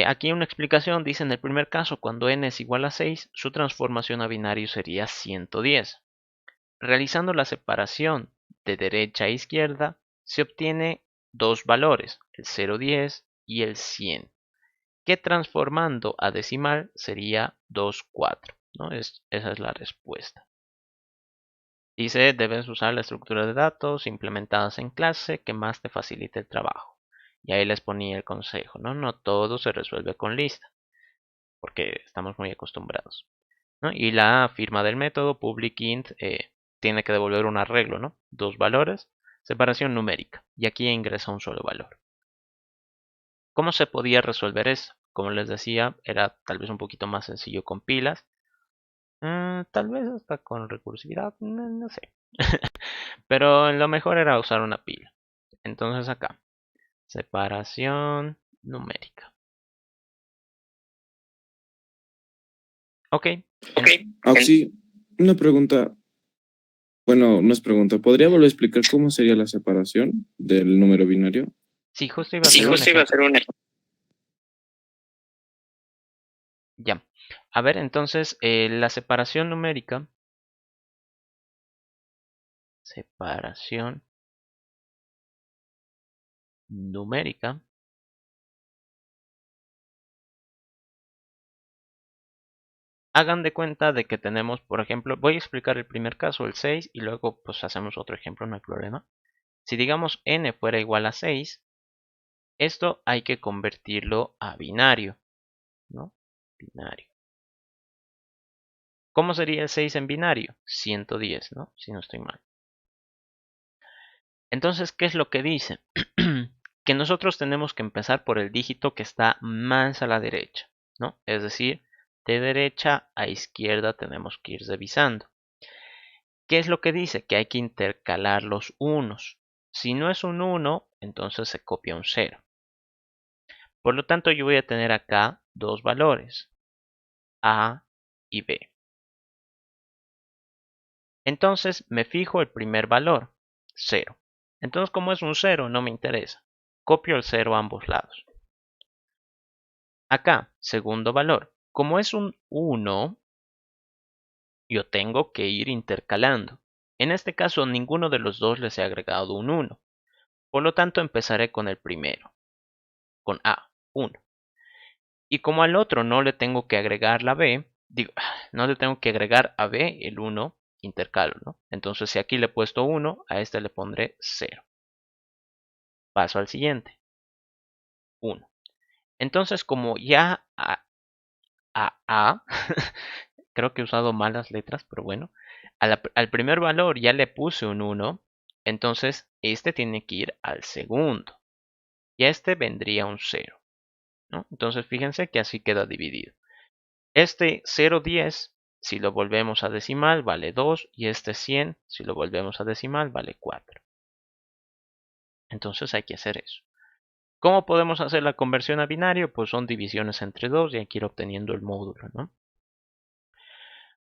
Aquí una explicación dice: en el primer caso, cuando n es igual a 6, su transformación a binario sería 110. Realizando la separación de derecha a izquierda, se obtiene dos valores, el 0,10 y el 100, que transformando a decimal sería 2,4, ¿no? Esa es la respuesta. Dice: debes usar la estructura de datos implementadas en clase que más te facilite el trabajo. Y ahí les ponía el consejo, ¿no? No todo se resuelve con lista, porque estamos muy acostumbrados, ¿no? Y la firma del método public int tiene que devolver un arreglo, ¿no? Dos valores, separación numérica, y aquí ingresa un solo valor. ¿Cómo se podía resolver eso? Como les decía, era tal vez un poquito más sencillo con pilas, tal vez hasta con recursividad, no sé. Pero lo mejor era usar una pila. Entonces acá, separación numérica. Ok. Ok. Sí, una pregunta. Bueno, no es pregunta. ¿Podría volver a explicar cómo sería la separación del número binario? Sí, justo iba a Sí, hacer un justo iba a ejemplo. hacer un ejemplo. Ya. A ver, entonces, la separación numérica. Separación numérica. Hagan de cuenta de que tenemos, por ejemplo, voy a explicar el primer caso, el 6, y luego pues hacemos otro ejemplo, no hay problema. Si digamos n fuera igual a 6, esto hay que convertirlo a binario, ¿no? Binario. ¿Cómo sería el 6 en binario? 110, ¿no? Si no estoy mal. Entonces, ¿qué es lo que dice? Que nosotros tenemos que empezar por el dígito que está más a la derecha, ¿no? Es decir, de derecha a izquierda tenemos que ir revisando. ¿Qué es lo que dice? Que hay que intercalar los unos. Si no es un 1, entonces se copia un 0. Por lo tanto, yo voy a tener acá dos valores, A y B. Entonces me fijo el primer valor, 0. Entonces, como es un 0, no me interesa. Copio el 0 a ambos lados. Acá, segundo valor. Como es un 1, yo tengo que ir intercalando. En este caso, ninguno de los dos les he agregado un 1. Por lo tanto, empezaré con el primero, con A, 1. Y como al otro no le tengo que agregar la B, digo, no le tengo que agregar a B el 1, intercalo, ¿no? Entonces si aquí le he puesto 1, a este le pondré 0. Paso al siguiente. 1. Entonces como ya creo que he usado malas letras, pero bueno, al primer valor ya le puse un 1, entonces este tiene que ir al segundo y a este vendría un 0, ¿no? Entonces fíjense que así queda dividido. Este 0,10, si lo volvemos a decimal, vale 2 y este 100, si lo volvemos a decimal, vale 4. Entonces hay que hacer eso. ¿Cómo podemos hacer la conversión a binario? Pues son divisiones entre 2 y hay que ir obteniendo el módulo, ¿no?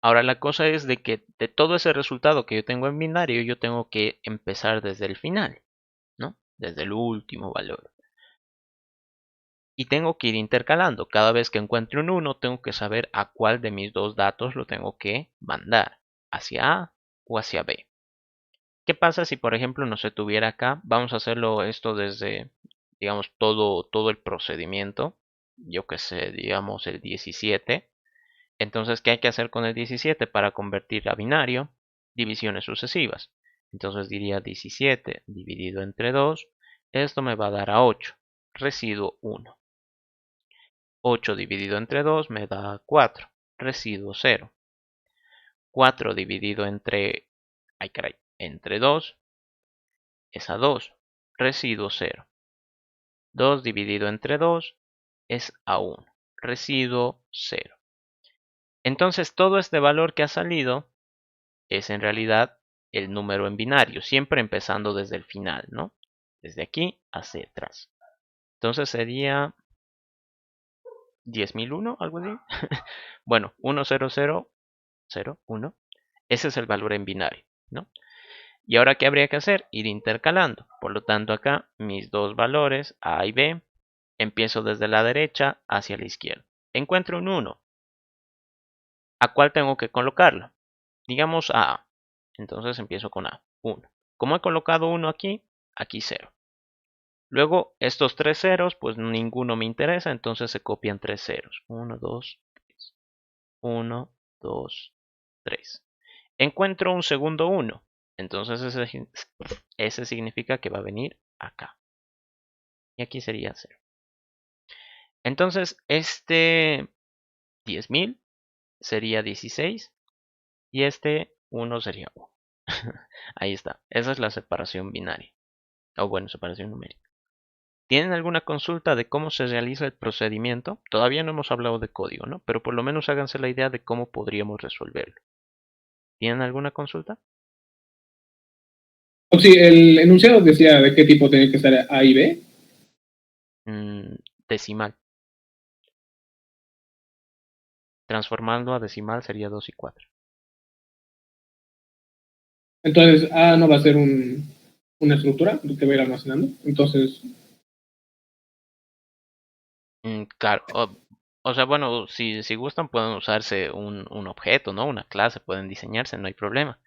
Ahora la cosa es de que de todo ese resultado que yo tengo en binario, yo tengo que empezar desde el final, ¿no? Desde el último valor. Y tengo que ir intercalando. Cada vez que encuentre un 1, tengo que saber a cuál de mis dos datos lo tengo que mandar, hacia A o hacia B. ¿Qué pasa si, por ejemplo, no se tuviera acá? Vamos a hacerlo esto desde, digamos, todo el procedimiento. Yo que sé, digamos el 17. Entonces, ¿qué hay que hacer con el 17 para convertir a binario? Divisiones sucesivas. Entonces diría 17 dividido entre 2. Esto me va a dar a 8. Residuo 1. 8 dividido entre 2 me da 4. Residuo 0. 4 dividido entre, ay caray, entre 2 es a 2. Residuo 0. 2 dividido entre 2 es a 1. Residuo 0. Entonces todo este valor que ha salido es en realidad el número en binario, siempre empezando desde el final, ¿no? Desde aquí hacia atrás. Entonces sería 10.001, algo así. Bueno, 10001. Ese es el valor en binario, ¿no? Y ahora, ¿qué habría que hacer? Ir intercalando. Por lo tanto, acá mis dos valores, A y B, empiezo desde la derecha hacia la izquierda. Encuentro un 1. ¿A cuál tengo que colocarlo? Digamos a A. Entonces empiezo con A, 1. Como he colocado 1 aquí, aquí 0. Luego, estos tres ceros, pues ninguno me interesa, entonces se copian tres ceros. 1, 2, 3. 1, 2, 3. Encuentro un segundo 1. Entonces ese significa que va a venir acá. Y aquí sería 0. Entonces este 10.000 sería 16 y este 1 sería 1. Ahí está. Esa es la separación binaria. O bueno, separación numérica. ¿Tienen alguna consulta de cómo se realiza el procedimiento? Todavía no hemos hablado de código, ¿no? Pero por lo menos háganse la idea de cómo podríamos resolverlo. ¿Tienen alguna consulta? O sí, el enunciado decía de qué tipo tenía que ser A y B. Decimal. Transformando a decimal sería 2 y 4. Entonces A no va a ser una estructura que va a ir almacenando. Entonces, Claro. O sea, bueno, si gustan pueden usarse un objeto, ¿no? Una clase, pueden diseñarse, no hay problema.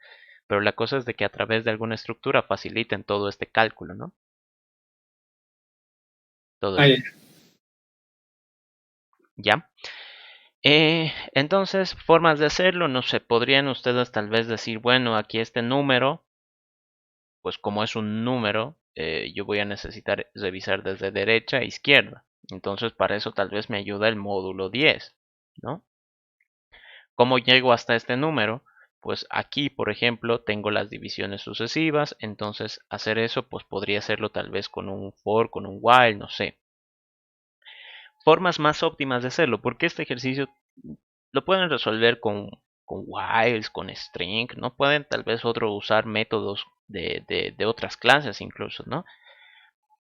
Pero la cosa es de que a través de alguna estructura faciliten todo este cálculo, ¿no? Todo ya. esto. ¿Ya? Entonces, formas de hacerlo, no sé, podrían ustedes tal vez decir, bueno, aquí este número, pues como es un número, yo voy a necesitar revisar desde derecha a izquierda. Entonces, para eso tal vez me ayuda el módulo 10, ¿no? ¿Cómo llego hasta este número? Pues aquí, por ejemplo, tengo las divisiones sucesivas, entonces hacer eso, pues podría hacerlo tal vez con un for, con un while, no sé. Formas más óptimas de hacerlo, porque este ejercicio lo pueden resolver con whiles, con string, ¿no? Pueden tal vez usar métodos de otras clases incluso, ¿no?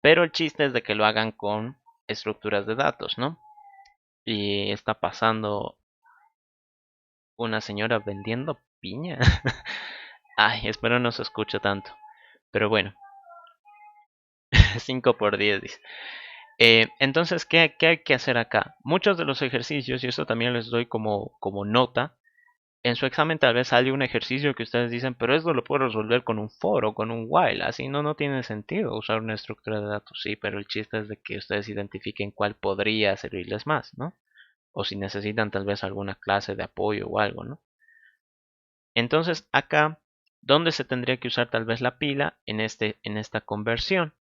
Pero el chiste es de que lo hagan con estructuras de datos, ¿no? Y está pasando una señora vendiendo piña. Ay, espero no se escuche tanto. Pero bueno, 5 por 10 dice. Entonces, ¿qué hay que hacer acá? Muchos de los ejercicios, y esto también les doy como nota, en su examen tal vez sale un ejercicio que ustedes dicen, pero esto lo puedo resolver con un for o con un while. Así no tiene sentido usar una estructura de datos. Sí, pero el chiste es de que ustedes identifiquen cuál podría servirles más, ¿no? O si necesitan tal vez alguna clase de apoyo o algo, ¿no? Entonces acá, ¿dónde se tendría que usar tal vez la pila? En esta conversión.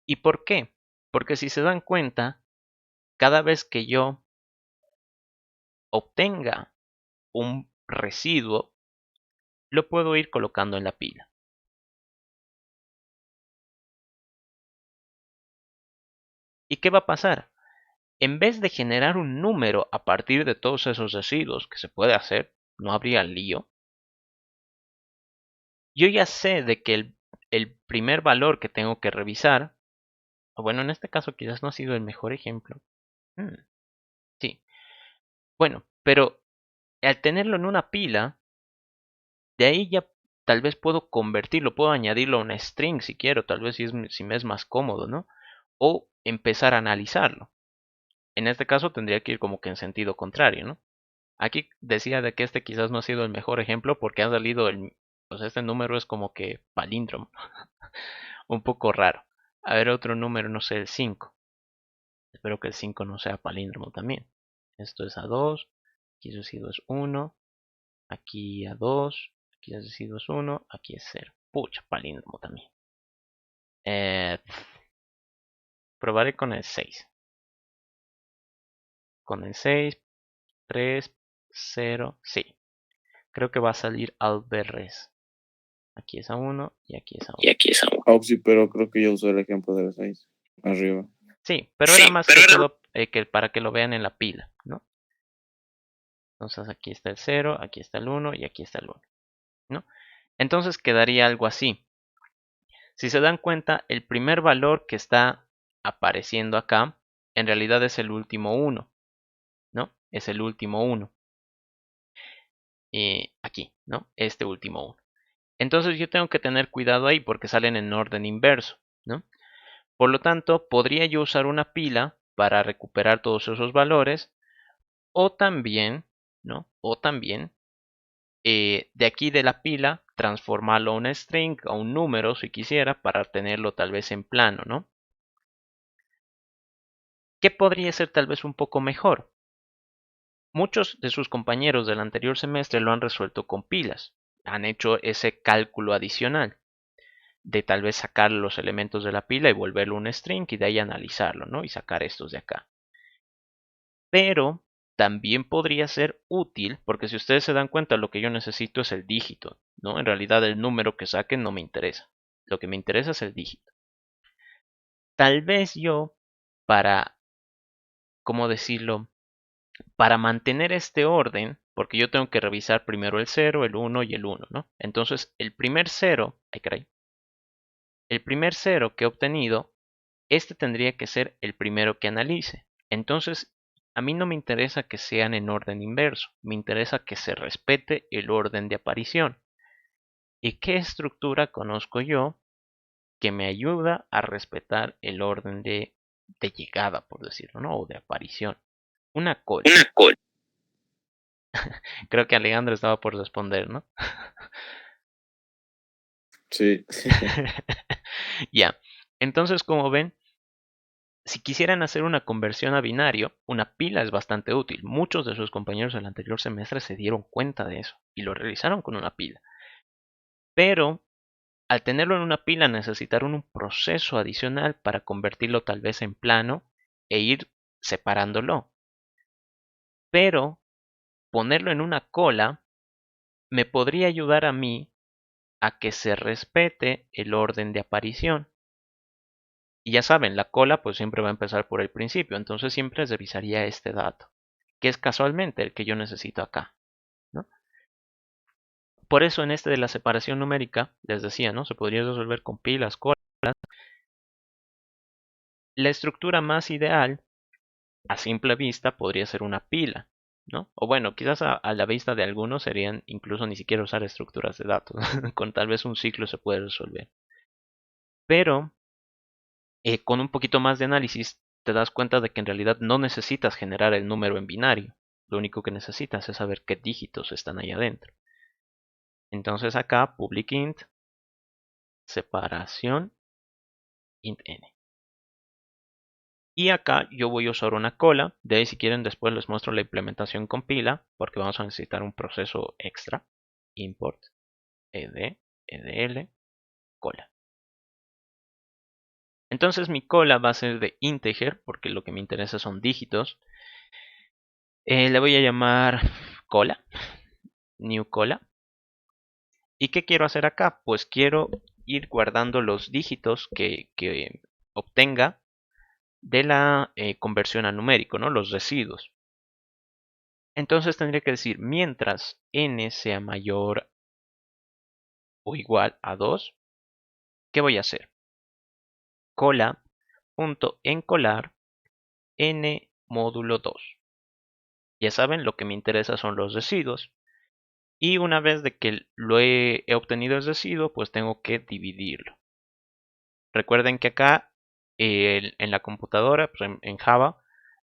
¿Y por qué? Porque si se dan cuenta, cada vez que yo obtenga un residuo, lo puedo ir colocando en la pila. ¿Y qué va a pasar? En vez de generar un número a partir de todos esos residuos, que se puede hacer, no habría lío, yo ya sé de que el primer valor que tengo que revisar, o bueno, en este caso quizás no ha sido el mejor ejemplo. Sí, bueno, pero al tenerlo en una pila, de ahí ya tal vez puedo convertirlo, puedo añadirlo a una string si quiero, tal vez si me es más cómodo, ¿no? O empezar a analizarlo. En este caso tendría que ir como que en sentido contrario, ¿no? Aquí decía de que este quizás no ha sido el mejor ejemplo porque ha salido o sea, este número es como que palíndromo, un poco raro. A ver, otro número, no sé, el 5. Espero que el 5 no sea palíndromo también. Esto es a 2, aquí el residuo es 1, aquí a 2, aquí el residuo es 1, aquí es 0. Pucha, palíndromo también. Eh, Probaré con el 6. Con el 6, 3, 0, sí. Creo que va a salir Alberres. Aquí es a 1 y aquí es a 1. Y aquí es algo. Sí, pero creo que yo usé el ejemplo de las 6. Arriba. Sí, pero era más que todo que para que lo vean en la pila, ¿no? Entonces aquí está el 0, aquí está el 1 y aquí está el 1, ¿no? Entonces quedaría algo así. Si se dan cuenta, el primer valor que está apareciendo acá, en realidad es el último 1, ¿no? Es el último 1. Aquí, ¿no? Este último 1. Entonces yo tengo que tener cuidado ahí porque salen en orden inverso, ¿no? Por lo tanto, podría yo usar una pila para recuperar todos esos valores o también, ¿no? O también de aquí de la pila transformarlo a una string, a un número si quisiera, para tenerlo tal vez en plano, ¿no? ¿Qué podría ser tal vez un poco mejor? Muchos de sus compañeros del anterior semestre lo han resuelto con pilas. Han hecho ese cálculo adicional de tal vez sacar los elementos de la pila y volverlo un string y de ahí analizarlo, ¿no? Y sacar estos de acá. Pero también podría ser útil, porque si ustedes se dan cuenta, lo que yo necesito es el dígito, ¿no? En realidad el número que saquen no me interesa. Lo que me interesa es el dígito. Tal vez yo, para, ¿cómo decirlo? Para mantener este orden, porque yo tengo que revisar primero el 0, el 1 y el 1, ¿no? Entonces, el primer 0, ay caray, el primer 0 que he obtenido, este tendría que ser el primero que analice. Entonces, a mí no me interesa que sean en orden inverso, me interesa que se respete el orden de aparición. ¿Y qué estructura conozco yo que me ayuda a respetar el orden de llegada, por decirlo, ¿no? O de aparición? Una call. Una call. Creo que Alejandro estaba por responder, ¿no? Sí. Ya. Entonces, como ven, si quisieran hacer una conversión a binario, una pila es bastante útil. Muchos de sus compañeros del anterior semestre se dieron cuenta de eso y lo realizaron con una pila. Pero al tenerlo en una pila necesitaron un proceso adicional para convertirlo tal vez en plano e ir separándolo. Pero ponerlo en una cola me podría ayudar a mí a que se respete el orden de aparición. Y ya saben, la cola pues siempre va a empezar por el principio, entonces siempre revisaría este dato, que es casualmente el que yo necesito acá, ¿no? Por eso en este de la separación numérica, les decía, ¿no? Se podría resolver con pilas, colas. La estructura más ideal, a simple vista, podría ser una pila, ¿no? O bueno, quizás a la vista de algunos serían incluso ni siquiera usar estructuras de datos, con tal vez un ciclo se puede resolver. Pero con un poquito más de análisis te das cuenta de que en realidad no necesitas generar el número en binario. Lo único que necesitas es saber qué dígitos están ahí adentro. Entonces acá public int separación int n. Y acá yo voy a usar una cola. De ahí si quieren después les muestro la implementación con pila, porque vamos a necesitar un proceso extra. Import ed edl cola. Entonces mi cola va a ser de integer, porque lo que me interesa son dígitos. Le voy a llamar cola, new cola. ¿Y qué quiero hacer acá? Pues quiero ir guardando los dígitos que obtenga de la conversión a numérico, ¿no? Los residuos. Entonces tendría que decir, mientras n sea mayor o igual a 2, ¿qué voy a hacer? Cola.encolar n módulo 2. Ya saben, lo que me interesa son los residuos. Y una vez de que lo he obtenido el residuo, pues tengo que dividirlo. Recuerden que acá en la computadora, pues en Java,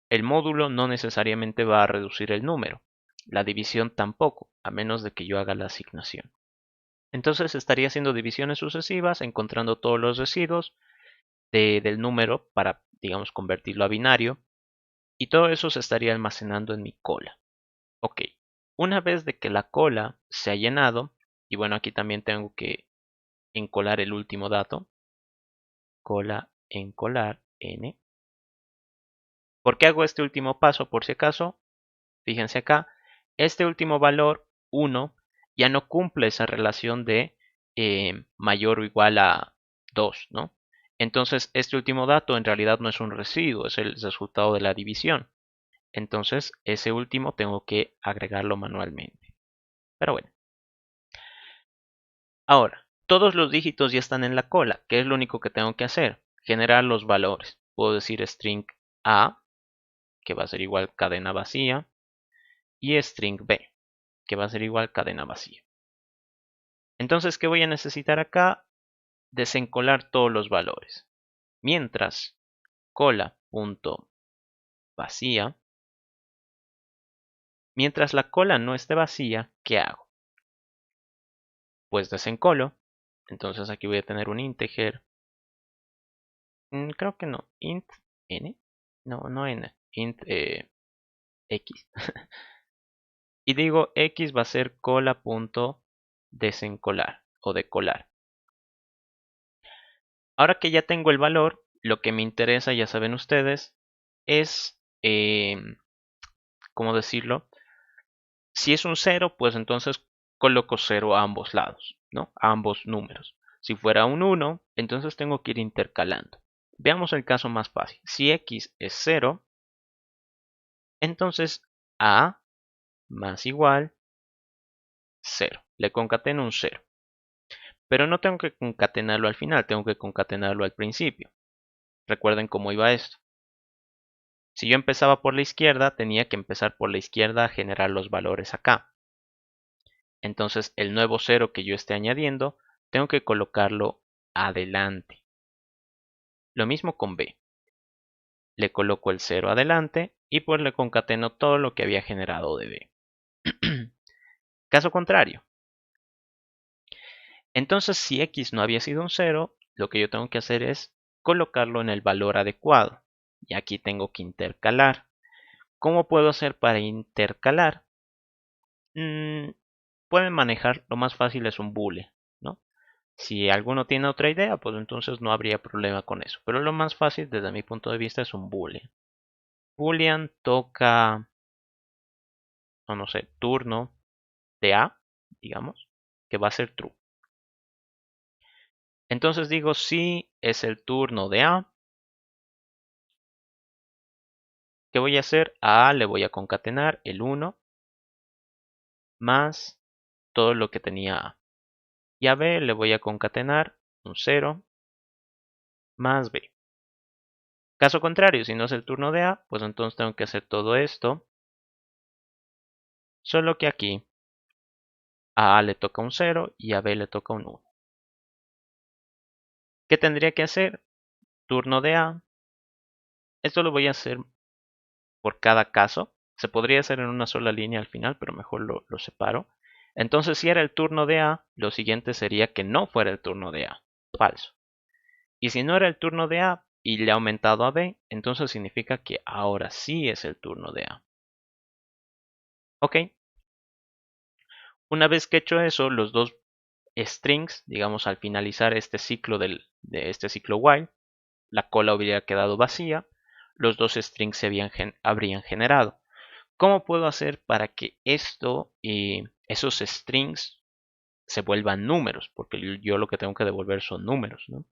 el módulo no necesariamente va a reducir el número. La división tampoco, a menos de que yo haga la asignación. Entonces estaría haciendo divisiones sucesivas, encontrando todos los residuos del número para, digamos, convertirlo a binario. Y todo eso se estaría almacenando en mi cola. Ok, una vez de que la cola se ha llenado, y bueno, aquí también tengo que encolar el último dato, cola encolar n. ¿Por qué hago este último paso? Por si acaso, fíjense acá, este último valor 1 ya no cumple esa relación de mayor o igual a 2, ¿no? Entonces este último dato en realidad no es un residuo, es el resultado de la división. Entonces ese último tengo que agregarlo manualmente. Pero bueno. Ahora, todos los dígitos ya están en la cola. ¿Qué es lo único que tengo que hacer? Generar los valores. Puedo decir string A, que va a ser igual cadena vacía, y string B, que va a ser igual cadena vacía. Entonces, ¿qué voy a necesitar acá? Desencolar todos los valores. Mientras cola.vacía, mientras la cola no esté vacía, ¿qué hago? Pues desencolo. Entonces aquí voy a tener un integer. Creo que no. Int n. No n. Int x. Y digo x va a ser cola.desencolar o decolar. Ahora que ya tengo el valor, lo que me interesa, ya saben ustedes, es, ¿cómo decirlo? Si es un 0, pues entonces coloco 0 a ambos lados, ¿no? A ambos números. Si fuera un 1, entonces tengo que ir intercalando. Veamos el caso más fácil. Si x es 0, entonces a más igual 0. Le concateno un 0. Pero no tengo que concatenarlo al final, tengo que concatenarlo al principio. Recuerden cómo iba esto. Si yo empezaba por la izquierda, tenía que empezar por la izquierda a generar los valores acá. Entonces el nuevo 0 que yo esté añadiendo, tengo que colocarlo adelante. Lo mismo con B. Le coloco el 0 adelante y pues le concateno todo lo que había generado de B. Caso contrario. Entonces si X no había sido un 0, lo que yo tengo que hacer es colocarlo en el valor adecuado. Y aquí tengo que intercalar. ¿Cómo puedo hacer para intercalar? Pueden manejar, lo más fácil es un boolean, ¿no? Si alguno tiene otra idea, pues entonces no habría problema con eso. Pero lo más fácil desde mi punto de vista es un boolean. Boolean toca, no sé, turno de A, digamos, que va a ser true. Entonces digo si es el turno de A. ¿Qué voy a hacer? A le voy a concatenar el 1 más todo lo que tenía A. Y a B le voy a concatenar un 0 más B. Caso contrario, si no es el turno de A, pues entonces tengo que hacer todo esto. Solo que aquí a le toca un 0 y a B le toca un 1. ¿Qué tendría que hacer? Turno de A. Esto lo voy a hacer por cada caso. Se podría hacer en una sola línea al final, pero mejor lo separo. Entonces, si era el turno de A, lo siguiente sería que no fuera el turno de A. Falso. Y si no era el turno de A, y le he aumentado a B, entonces significa que ahora sí es el turno de A. Ok. Una vez que he hecho eso, los dos strings, digamos al finalizar este ciclo de este ciclo while, la cola hubiera quedado vacía, los dos strings se habrían generado. ¿Cómo puedo hacer para que esto y esos strings se vuelvan números? Porque yo lo que tengo que devolver son números, ¿no?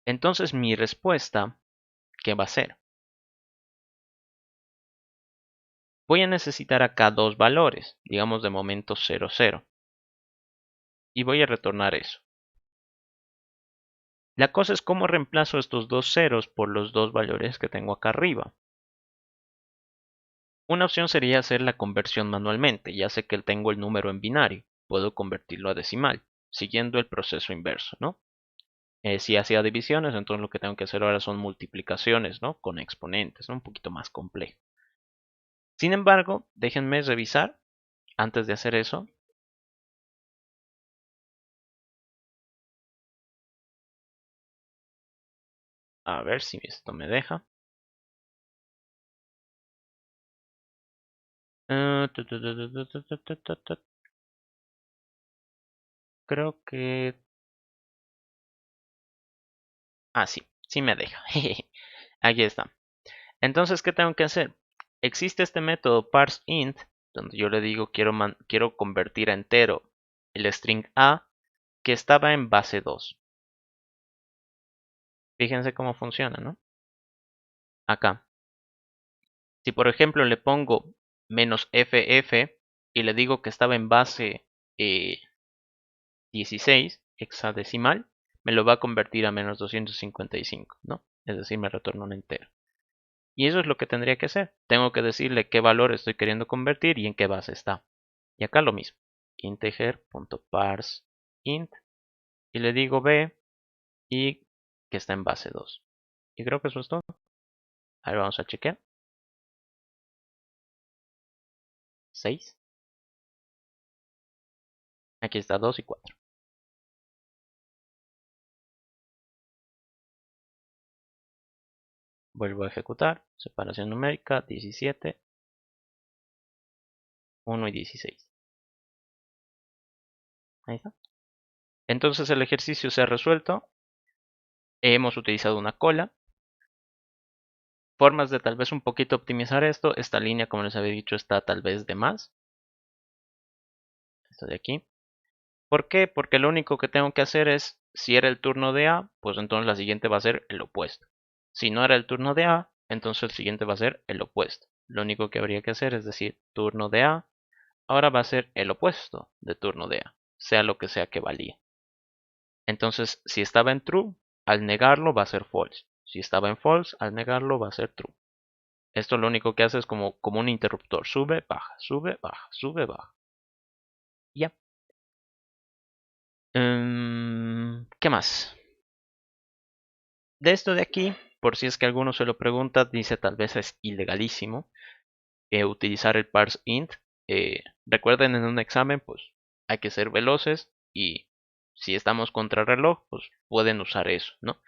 Entonces mi respuesta, ¿qué va a ser? Voy a necesitar acá dos valores, digamos de momento 0, 0. Y voy a retornar eso. La cosa es cómo reemplazo estos dos ceros por los dos valores que tengo acá arriba. Una opción sería hacer la conversión manualmente. Ya sé que tengo el número en binario. Puedo convertirlo a decimal, siguiendo el proceso inverso, ¿no? Si hacía divisiones, entonces lo que tengo que hacer ahora son multiplicaciones, ¿no? Con exponentes, ¿no? Un poquito más complejo. Sin embargo, déjenme revisar antes de hacer eso. A ver si esto me deja. Creo que... Ah, sí, sí me deja. Aquí está. Entonces, ¿qué tengo que hacer? Existe este método parseInt, donde yo le digo quiero convertir a entero el string A que estaba en base 2. Fíjense cómo funciona, ¿no? Acá. Si por ejemplo le pongo -ff y le digo que estaba en base 16 hexadecimal, me lo va a convertir a -255, ¿no? Es decir, me retorna un entero. Y eso es lo que tendría que hacer. Tengo que decirle qué valor estoy queriendo convertir y en qué base está. Y acá lo mismo. Integer.parseInt y le digo b y que está en base 2. Y creo que eso es todo. A ver, vamos a chequear. 6. Aquí está 2 y 4. Vuelvo a ejecutar. Separación numérica 17, 1 y 16. Ahí está. Entonces el ejercicio se ha resuelto. Hemos utilizado una cola. Formas de tal vez un poquito optimizar esto. Esta línea, como les había dicho, está tal vez de más. Esto de aquí. ¿Por qué? Porque lo único que tengo que hacer es, si era el turno de A, pues entonces la siguiente va a ser el opuesto. Si no era el turno de A, entonces el siguiente va a ser el opuesto. Lo único que habría que hacer es decir, turno de A, ahora va a ser el opuesto de turno de A, sea lo que sea que valía. Entonces, si estaba en true, al negarlo va a ser false. Si estaba en false, al negarlo va a ser true. Esto lo único que hace es como un interruptor. Sube, baja, sube, baja, sube, baja. Ya. ¿Qué más? De esto de aquí, por si es que alguno se lo pregunta, dice tal vez es ilegalísimo utilizar el parseInt. Recuerden, en un examen, pues hay que ser veloces y si estamos contra reloj, pues pueden usar eso, ¿no?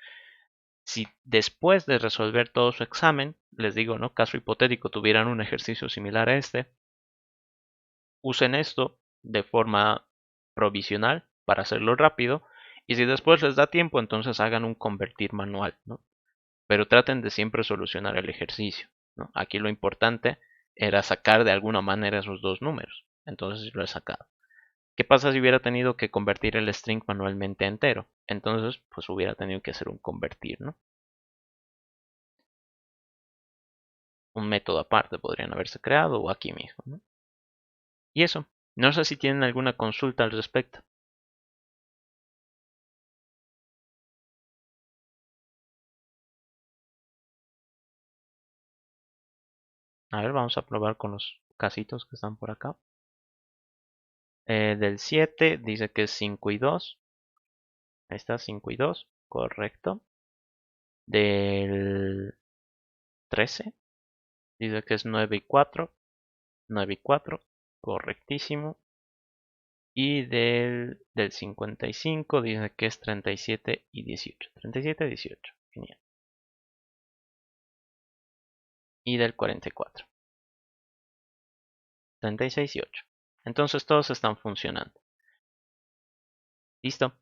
Si después de resolver todo su examen, les digo, ¿no? Caso hipotético, tuvieran un ejercicio similar a este, usen esto de forma provisional para hacerlo rápido y si después les da tiempo, entonces hagan un convertir manual, ¿no? Pero traten de siempre solucionar el ejercicio, ¿no? Aquí lo importante era sacar de alguna manera esos dos números, entonces lo he sacado. ¿Qué pasa si hubiera tenido que convertir el string manualmente a entero? Entonces, pues hubiera tenido que hacer un convertir, ¿no? Un método aparte podrían haberse creado o aquí mismo, ¿no? Y eso, no sé si tienen alguna consulta al respecto. A ver, vamos a probar con los casitos que están por acá. Del 7 dice que es 5 y 2. Ahí está, 5 y 2, correcto. Del 13 dice que es 9 y 4. 9 y 4, correctísimo. Y del 55 dice que es 37 y 18. 37 y 18. Genial. Y del 44. 36 y 8. Entonces todos están funcionando. ¿Listo?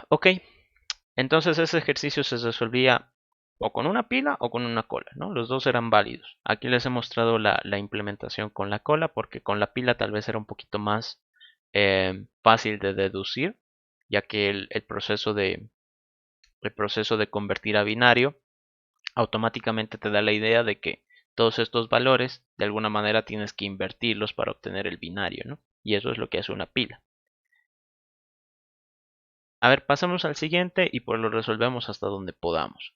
Ok. Entonces ese ejercicio se resolvía o con una pila o con una cola, ¿no? Los dos eran válidos. Aquí les he mostrado la implementación con la cola porque con la pila tal vez era un poquito más fácil de deducir, ya que el proceso de convertir a binario automáticamente te da la idea de que todos estos valores de alguna manera tienes que invertirlos para obtener el binario, ¿no? Y eso es lo que hace una pila. A ver, pasamos al siguiente y pues lo resolvemos hasta donde podamos.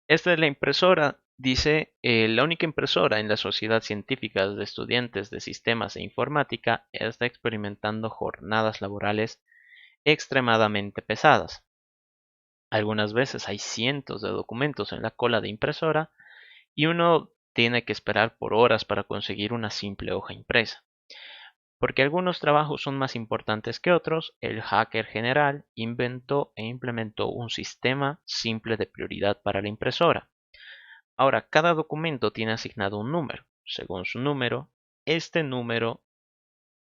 Esta es la impresora, dice, la única impresora en la Sociedad Científica de Estudiantes de Sistemas e Informática está experimentando jornadas laborales extremadamente pesadas. Algunas veces hay cientos de documentos en la cola de impresora y uno tiene que esperar por horas para conseguir una simple hoja impresa. Porque algunos trabajos son más importantes que otros, el hacker general inventó e implementó un sistema simple de prioridad para la impresora. Ahora, cada documento tiene asignado un número. Según su número, este número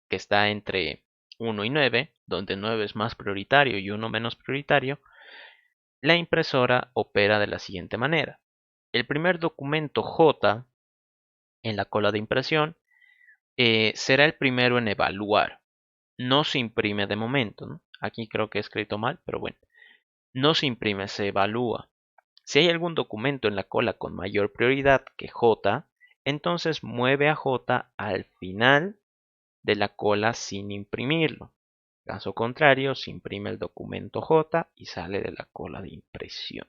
que está entre 1 y 9, donde 9 es más prioritario y 1 menos prioritario, la impresora opera de la siguiente manera. El primer documento J en la cola de impresión será el primero en evaluar. No se imprime de momento, ¿no? Aquí creo que he escrito mal, pero bueno. No se imprime, se evalúa. Si hay algún documento en la cola con mayor prioridad que J, entonces mueve a J al final de la cola sin imprimirlo. Caso contrario, se imprime el documento J y sale de la cola de impresión.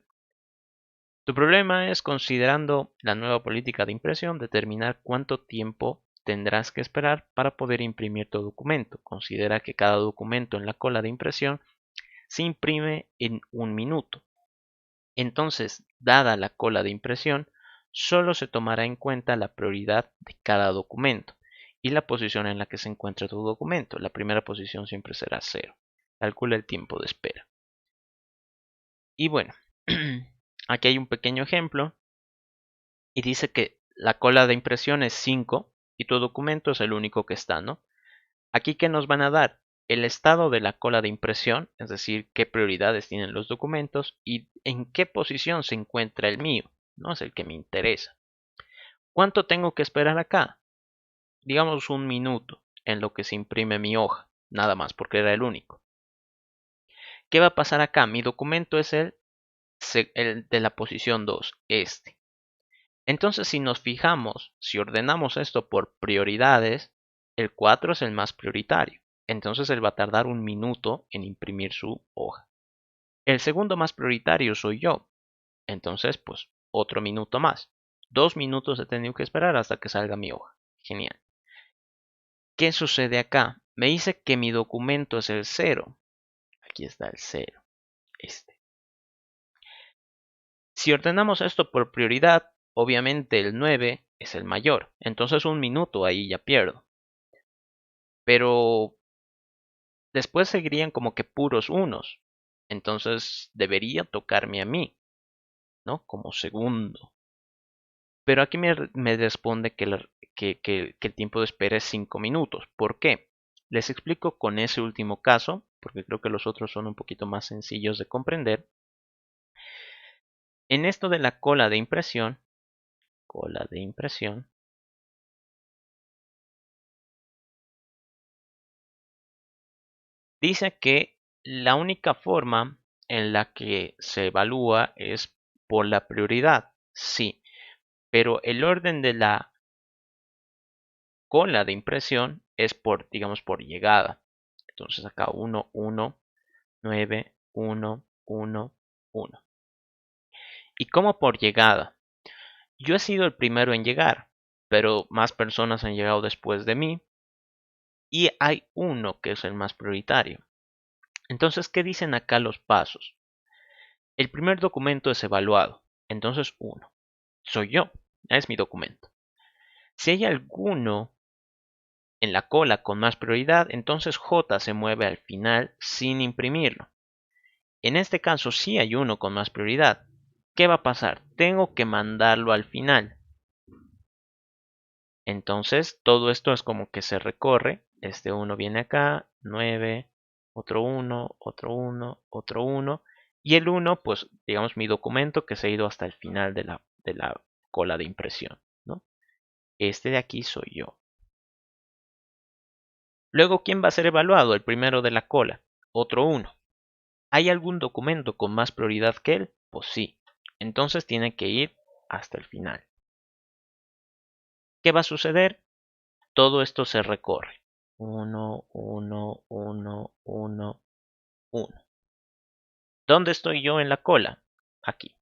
Tu problema es, considerando la nueva política de impresión, determinar cuánto tiempo tendrás que esperar para poder imprimir tu documento. Considera que cada documento en la cola de impresión se imprime en 1 minuto. Entonces, dada la cola de impresión, solo se tomará en cuenta la prioridad de cada documento y la posición en la que se encuentra tu documento. La primera posición siempre será 0. Calcula el tiempo de espera. Y bueno, aquí hay un pequeño ejemplo y dice que la cola de impresión es 5 y tu documento es el único que está, ¿no? Aquí, ¿qué nos van a dar? El estado de la cola de impresión, es decir, qué prioridades tienen los documentos y en qué posición se encuentra el mío, ¿no? Es el que me interesa. ¿Cuánto tengo que esperar acá? Digamos 1 minuto en lo que se imprime mi hoja, nada más, porque era el único. ¿Qué va a pasar acá? Mi documento es el de la posición 2, este. Entonces, si nos fijamos, si ordenamos esto por prioridades, el 4 es el más prioritario. Entonces él va a tardar 1 minuto en imprimir su hoja. El segundo más prioritario soy yo. Entonces, pues, otro minuto más. 2 minutos he tenido que esperar hasta que salga mi hoja. Genial. ¿Qué sucede acá? Me dice que mi documento es el 0. Aquí está el 0. Este. Si ordenamos esto por prioridad, obviamente el 9 es el mayor. Entonces 1 minuto ahí ya pierdo. Pero después seguirían como que puros unos. Entonces debería tocarme a mí, ¿no? Como segundo. Pero aquí me responde que el tiempo de espera es 5 minutos. ¿Por qué? Les explico con ese último caso, porque creo que los otros son un poquito más sencillos de comprender. En esto de la cola de impresión, dice que la única forma en la que se evalúa es por la prioridad, sí, pero el orden de la cola de impresión es por, digamos, por llegada. Entonces acá 1, 1, 9, 1, 1, 1. ¿Y cómo por llegada? Yo he sido el primero en llegar, pero más personas han llegado después de mí y hay uno que es el más prioritario. Entonces, ¿qué dicen acá los pasos? El primer documento es evaluado, entonces 1. Soy yo, es mi documento. Si hay alguno en la cola con más prioridad, entonces J se mueve al final sin imprimirlo. En este caso sí hay uno con más prioridad. ¿Qué va a pasar? Tengo que mandarlo al final. Entonces todo esto es como que se recorre. Este 1 viene acá, 9, otro 1, otro 1, otro 1. Y el 1, pues digamos mi documento que se ha ido hasta el final de la cola de impresión, ¿no? Este de aquí soy yo. Luego, ¿quién va a ser evaluado? El primero de la cola, otro 1. ¿Hay algún documento con más prioridad que él? Pues sí. Entonces tiene que ir hasta el final. ¿Qué va a suceder? Todo esto se recorre. 1, 1, 1, 1, 1. ¿Dónde estoy yo en la cola? Aquí.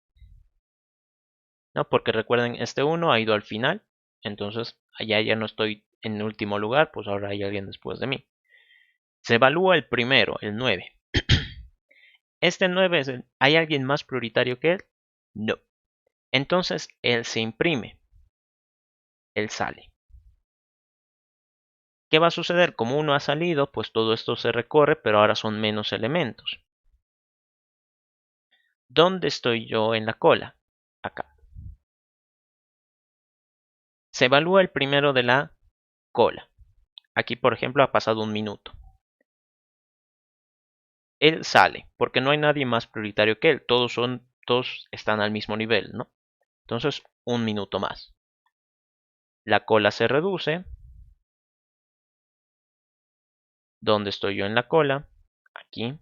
¿No? Porque recuerden, este 1 ha ido al final. Entonces, allá ya no estoy en último lugar, pues ahora hay alguien después de mí. Se evalúa el primero, el 9. Este 9 ¿hay alguien más prioritario que él? No. Entonces, él se imprime. Él sale. ¿Qué va a suceder? Como uno ha salido, pues todo esto se recorre, pero ahora son menos elementos. ¿Dónde estoy yo en la cola? Acá. Se evalúa el primero de la cola. Aquí, por ejemplo, ha pasado 1 minuto. Él sale, porque no hay nadie más prioritario que él. Todos están al mismo nivel, ¿no? Entonces, 1 minuto más. La cola se reduce. ¿Dónde estoy yo en la cola? Aquí.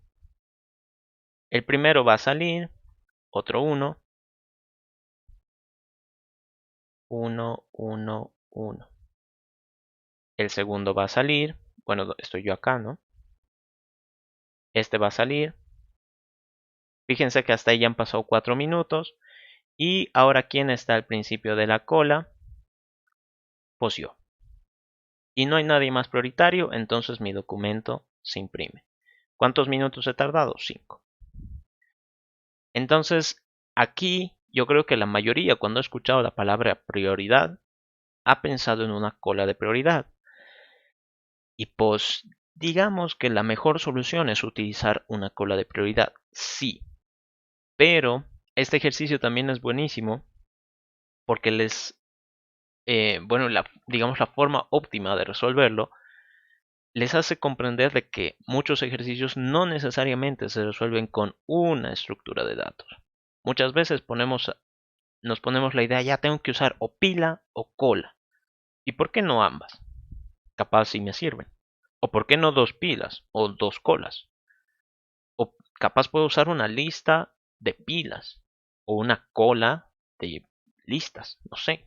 El primero va a salir. Otro 1. 1, 1, 1. El segundo va a salir. Bueno, estoy yo acá, ¿no? Este va a salir. Fíjense que hasta ahí ya han pasado 4 minutos. Y ahora, ¿quién está al principio de la cola? Pues yo. Y no hay nadie más prioritario, entonces mi documento se imprime. ¿Cuántos minutos he tardado? 5. Entonces, aquí yo creo que la mayoría, cuando ha escuchado la palabra prioridad, ha pensado en una cola de prioridad. Y pues, digamos que la mejor solución es utilizar una cola de prioridad. Sí, pero este ejercicio también es buenísimo porque bueno, digamos la forma óptima de resolverlo les hace comprender de que muchos ejercicios no necesariamente se resuelven con una estructura de datos. Muchas veces nos ponemos la idea, ya tengo que usar o pila o cola. ¿Y por qué no ambas? Capaz si me sirven. ¿O por qué no 2 pilas o 2 colas? O capaz puedo usar una lista de pilas o una cola de listas, no sé.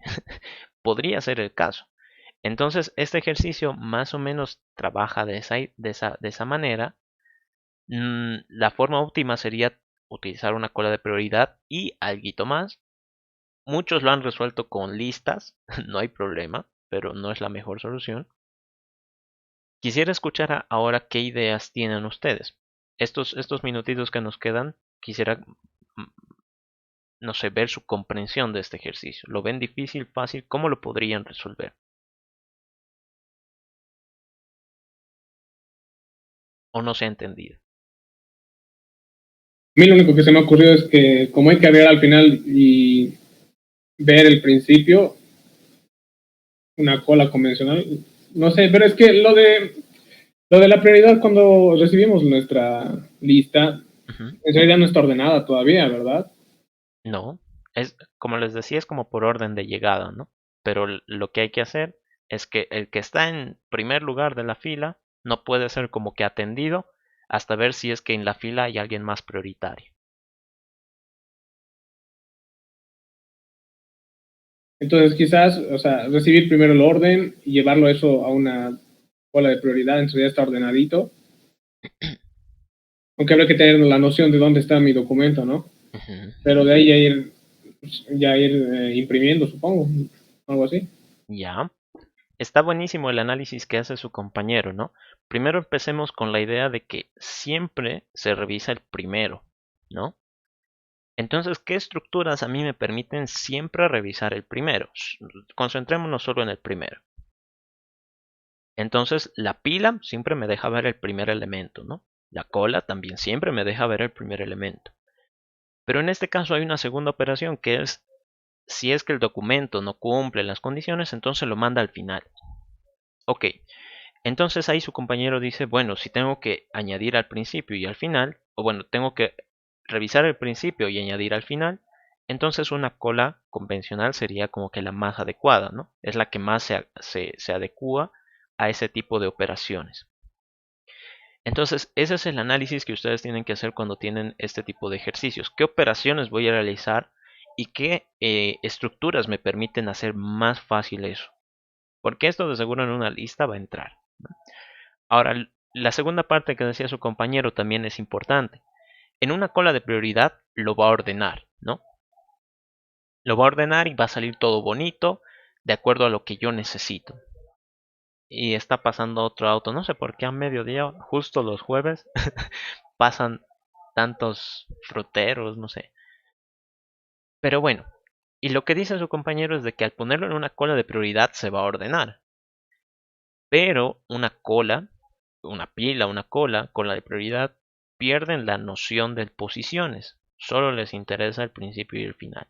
Podría ser el caso. Entonces, este ejercicio más o menos trabaja de esa manera. La forma óptima sería utilizar una cola de prioridad y algo más. Muchos lo han resuelto con listas, no hay problema, pero no es la mejor solución. Quisiera escuchar ahora qué ideas tienen ustedes. Estos minutitos que nos quedan, quisiera, no sé, ver su comprensión de este ejercicio. ¿Lo ven difícil, fácil? ¿Cómo lo podrían resolver? ¿O no se ha entendido? A mí lo único que se me ha ocurrido es que como hay que ver al final y ver el principio, una cola convencional, no sé, pero es que lo de la prioridad cuando recibimos nuestra lista, en realidad no está ordenada todavía, ¿verdad? No, es como les decía, es como por orden de llegada, ¿no? Pero lo que hay que hacer es que el que está en primer lugar de la fila no puede ser como que atendido hasta ver si es que en la fila hay alguien más prioritario. Entonces quizás, o sea, recibir primero el orden y llevarlo eso a una cola de prioridad, en realidad está ordenadito. Aunque habría que tener la noción de dónde está mi documento, ¿no? Ujú. Pero de ahí ya ir imprimiendo, supongo, algo así. Ya. Está buenísimo el análisis que hace su compañero, ¿no? Primero empecemos con la idea de que siempre se revisa el primero, ¿no? Entonces, ¿qué estructuras a mí me permiten siempre revisar el primero? Concentrémonos solo en el primero. Entonces la pila siempre me deja ver el primer elemento, ¿no? La cola también siempre me deja ver el primer elemento. Pero en este caso hay una segunda operación que es, si es que el documento no cumple las condiciones, entonces lo manda al final. Ok, entonces ahí su compañero dice, bueno, si tengo que añadir al principio y al final, o bueno, tengo que revisar el principio y añadir al final, entonces una cola convencional sería como que la más adecuada, ¿no? Es la que más se adecua a ese tipo de operaciones. Entonces, ese es el análisis que ustedes tienen que hacer cuando tienen este tipo de ejercicios. ¿Qué operaciones voy a realizar y qué estructuras me permiten hacer más fácil eso? Porque esto de seguro en una lista va a entrar, ¿no? Ahora, la segunda parte que decía su compañero también es importante. En una cola de prioridad lo va a ordenar, ¿no? Lo va a ordenar y va a salir todo bonito de acuerdo a lo que yo necesito. Y está pasando otro auto, no sé por qué a mediodía, justo los jueves, pasan tantos fruteros, no sé. Pero bueno, y lo que dice su compañero es de que al ponerlo en una cola de prioridad se va a ordenar. Pero una cola, una pila, una cola de prioridad, pierden la noción de posiciones. Solo les interesa el principio y el final.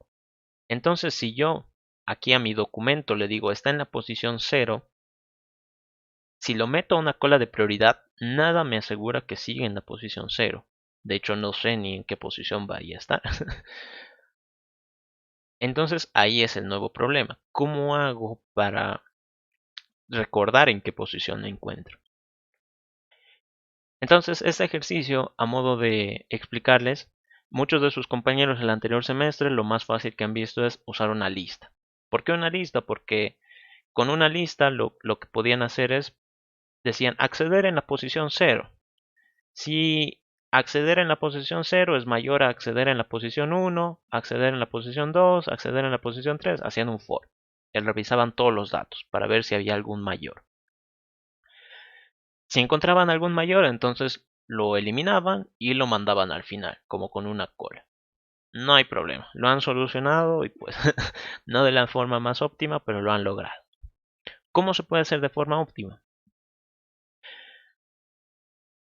Entonces, si yo aquí a mi documento le digo está en la posición 0, si lo meto a una cola de prioridad, nada me asegura que siga en la posición 0. De hecho, no sé ni en qué posición vaya a estar. Entonces, ahí es el nuevo problema. ¿Cómo hago para recordar en qué posición me encuentro? Entonces, este ejercicio, a modo de explicarles, muchos de sus compañeros el anterior semestre lo más fácil que han visto es usar una lista. ¿Por qué una lista? Porque con una lista lo que podían hacer es, decían, acceder en la posición 0. Si acceder en la posición 0 es mayor a acceder en la posición 1, acceder en la posición 2, acceder en la posición 3, hacían un for. Y revisaban todos los datos para ver si había algún mayor. Si encontraban algún mayor, entonces lo eliminaban y lo mandaban al final, como con una cola. No hay problema, lo han solucionado y pues no de la forma más óptima, pero lo han logrado. ¿Cómo se puede hacer de forma óptima?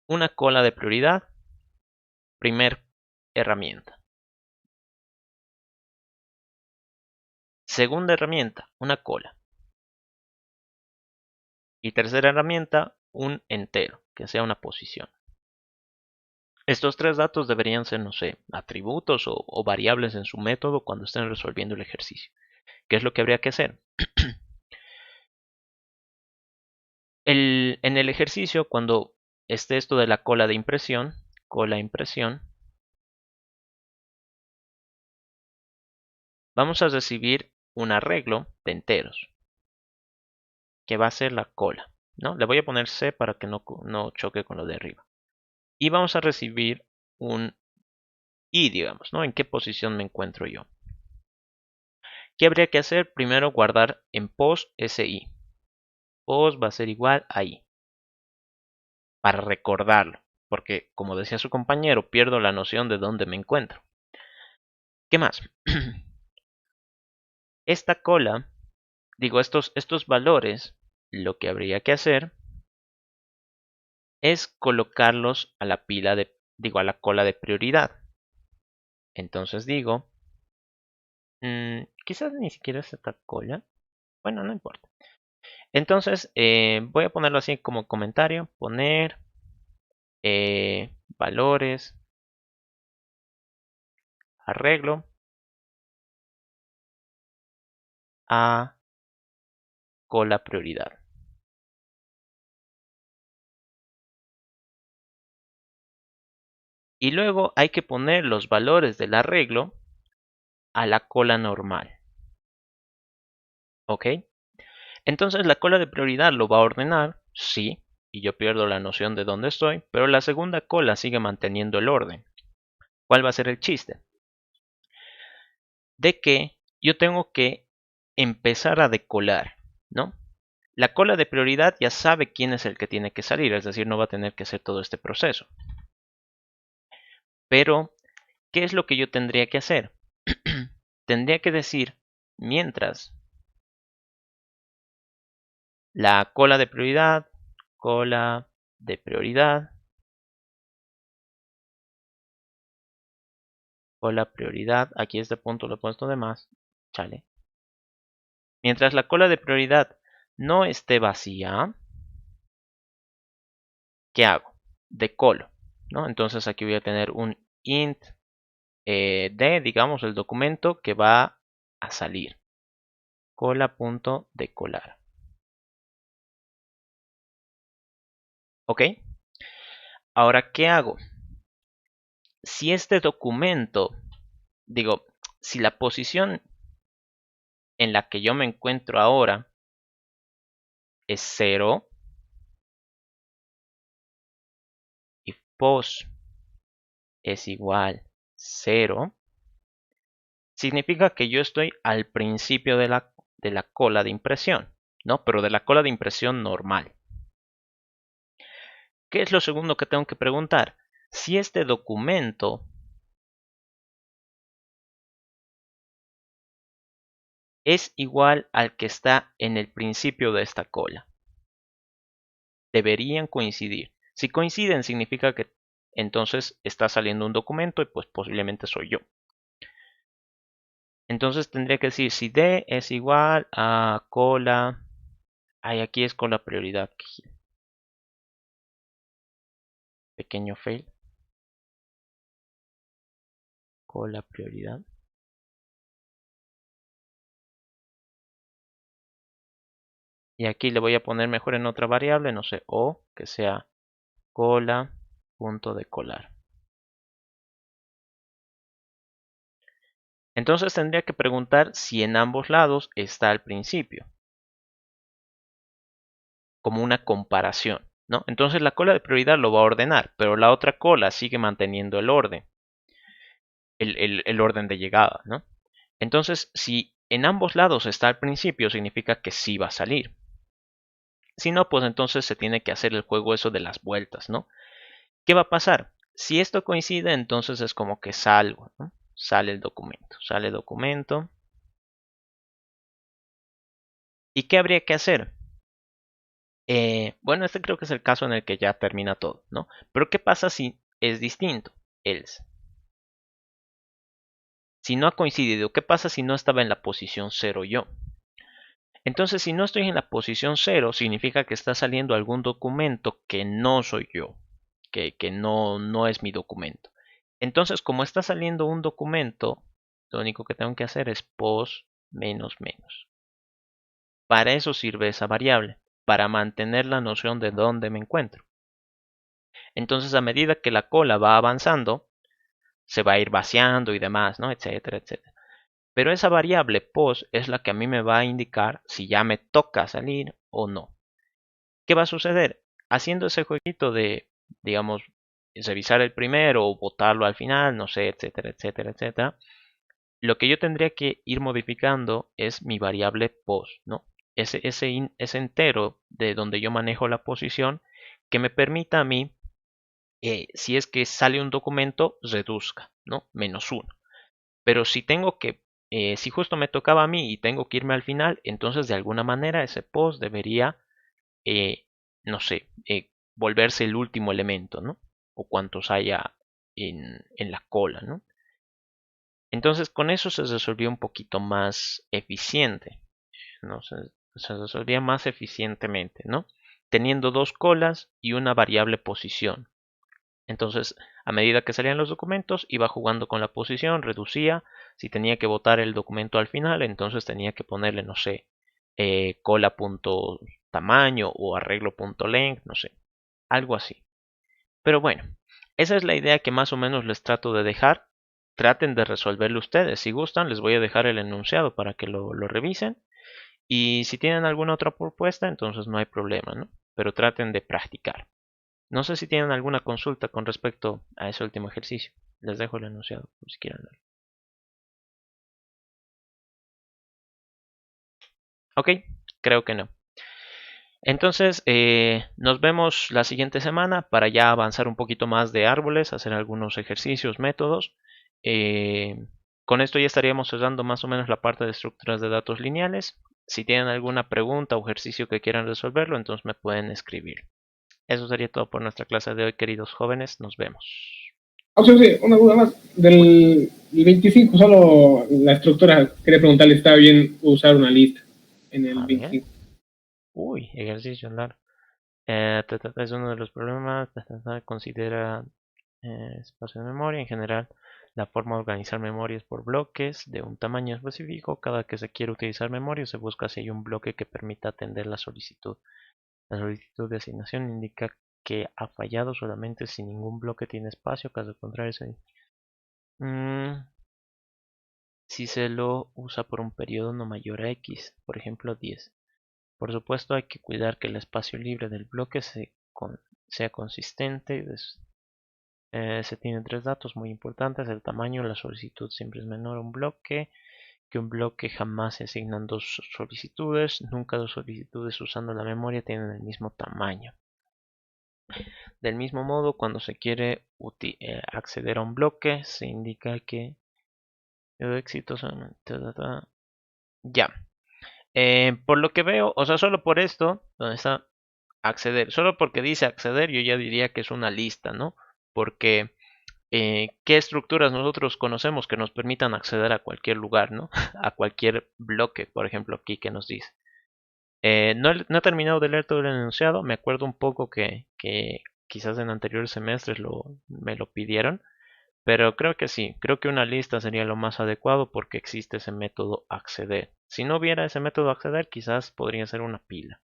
Una cola de prioridad, primer herramienta. Segunda herramienta, una cola. Y tercera herramienta, un entero, que sea una posición. Estos tres datos deberían ser, no sé, atributos o variables en su método cuando estén resolviendo el ejercicio. ¿Qué es lo que habría que hacer? En el ejercicio, cuando esté esto de la cola de impresión, cola impresión, vamos a recibir un arreglo de enteros, que va a ser la cola, ¿no? Le voy a poner C para que no choque con lo de arriba. Y vamos a recibir un I, digamos, ¿no? ¿En qué posición me encuentro yo? ¿Qué habría que hacer? Primero guardar en pos ese I. Pos va a ser igual a I. Para recordarlo. Porque, como decía su compañero, pierdo la noción de dónde me encuentro. ¿Qué más? Esta cola, digo, estos valores, lo que habría que hacer es colocarlos a la pila de, digo, a la cola de prioridad. Entonces digo, quizás ni siquiera es esta cola. Bueno, no importa. Entonces, voy a ponerlo así como comentario. Poner valores, arreglo a cola prioridad. Y luego hay que poner los valores del arreglo a la cola normal. ¿Ok? Entonces la cola de prioridad lo va a ordenar, sí, y yo pierdo la noción de dónde estoy, pero la segunda cola sigue manteniendo el orden. ¿Cuál va a ser el chiste? De que yo tengo que empezar a decolar, ¿no? La cola de prioridad ya sabe quién es el que tiene que salir, es decir, no va a tener que hacer todo este proceso. Pero, ¿qué es lo que yo tendría que hacer? Tendría que decir, mientras la cola de prioridad, cola de prioridad, cola prioridad. Aquí este punto lo he puesto de más. Chale. Mientras la cola de prioridad no esté vacía, ¿qué hago? Decolo, ¿no? Entonces aquí voy a tener un int de, digamos, el documento que va a salir. Cola.decolar. ¿Ok? Ahora, ¿qué hago? Si este documento, digo, si la posición en la que yo me encuentro ahora es 0, y pos es igual 0, significa que yo estoy al principio de la cola de impresión, ¿no? Pero de la cola de impresión normal. ¿Qué es lo segundo que tengo que preguntar? Si este documento es igual al que está en el principio de esta cola. Deberían coincidir. Si coinciden, significa que entonces está saliendo un documento y pues posiblemente soy yo. Entonces tendría que decir si D es igual a cola. Ay, aquí es cola prioridad. Pequeño fail. Cola prioridad. Y aquí le voy a poner mejor en otra variable, no sé, o que sea cola punto de colar. Entonces tendría que preguntar si en ambos lados está al principio, como una comparación, ¿no? Entonces la cola de prioridad lo va a ordenar, pero la otra cola sigue manteniendo el orden, el orden de llegada, ¿no? Entonces, si en ambos lados está al principio, significa que sí va a salir. Si no, pues entonces se tiene que hacer el juego eso de las vueltas, ¿no? ¿Qué va a pasar? Si esto coincide, entonces es como que salgo, ¿no? Sale el documento, sale el documento. ¿Y qué habría que hacer? Bueno, este creo que es el caso en el que ya termina todo, ¿no? Pero ¿qué pasa si es distinto? Else. Si no ha coincidido, ¿qué pasa si no estaba en la posición 0 yo? Entonces, si no estoy en la posición 0, significa que está saliendo algún documento que no soy yo, que no es mi documento. Entonces, como está saliendo un documento, lo único que tengo que hacer es pos menos menos. Para eso sirve esa variable, para mantener la noción de dónde me encuentro. Entonces, a medida que la cola va avanzando, se va a ir vaciando y demás, ¿no? Etcétera, etcétera. Pero esa variable pos es la que a mí me va a indicar si ya me toca salir o no. ¿Qué va a suceder? Haciendo ese jueguito de, digamos, revisar el primero o botarlo al final, no sé, etcétera, etcétera, etcétera. Lo que yo tendría que ir modificando es mi variable pos, ¿no? Ese entero de donde yo manejo la posición que me permita a mí, si es que sale un documento, reduzca, ¿no? -1. Pero si tengo que, si justo me tocaba a mí y tengo que irme al final, entonces de alguna manera ese post debería, no sé, volverse el último elemento, ¿no? O cuantos haya en la cola, ¿no? Entonces con eso se resolvió un poquito más eficiente, ¿no? Se resolvía más eficientemente, ¿no? Teniendo dos colas y una variable posición. Entonces, a medida que salían los documentos, iba jugando con la posición, reducía. Si tenía que botar el documento al final, entonces tenía que ponerle, no sé, cola.tamaño o arreglo.length, no sé, algo así. Pero bueno, esa es la idea que más o menos les trato de dejar. Traten de resolverlo ustedes. Si gustan, les voy a dejar el enunciado para que lo revisen. Y si tienen alguna otra propuesta, entonces no hay problema, ¿no? Pero traten de practicar. No sé si tienen alguna consulta con respecto a ese último ejercicio. Les dejo el enunciado por si quieren leerlo. Ok, creo que no. Entonces, nos vemos la siguiente semana para ya avanzar un poquito más de árboles, hacer algunos ejercicios, métodos. Con esto ya estaríamos cerrando más o menos la parte de estructuras de datos lineales. Si tienen alguna pregunta o ejercicio que quieran resolverlo, entonces me pueden escribir. Eso sería todo por nuestra clase de hoy, queridos jóvenes. Nos vemos. Sí, una duda más. Del 25, solo la estructura, quería preguntarle, ¿está bien usar una lista en el A ver. 25? Uy, ejercicio largo. Es uno de los problemas. Considera espacio de memoria en general. La forma de organizar memoria es por bloques de un tamaño específico. Cada que se quiere utilizar memoria, se busca si hay un bloque que permita atender la solicitud. La solicitud de asignación indica que ha fallado solamente si ningún bloque tiene espacio. Caso contrario, si se lo usa por un periodo no mayor a X, por ejemplo 10. Por supuesto, hay que cuidar que el espacio libre del bloque sea consistente. Se tienen tres datos muy importantes: el tamaño. La solicitud siempre es menor a un bloque. Que un bloque jamás se asignan dos solicitudes. Nunca dos solicitudes usando la memoria tienen el mismo tamaño. Del mismo modo, cuando se quiere acceder a un bloque, se indica que exitosamente. Ya. Por lo que veo, o sea, solo por esto, donde está acceder, solo porque dice acceder, yo ya diría que es una lista, ¿no? Porque ¿qué estructuras nosotros conocemos que nos permitan acceder a cualquier lugar, ¿no? A cualquier bloque, por ejemplo, aquí que nos dice. No he terminado de leer todo el enunciado, me acuerdo un poco que quizás en anteriores semestres me lo pidieron, pero creo que sí, creo que una lista sería lo más adecuado porque existe ese método acceder. Si no hubiera ese método acceder, quizás podría ser una pila.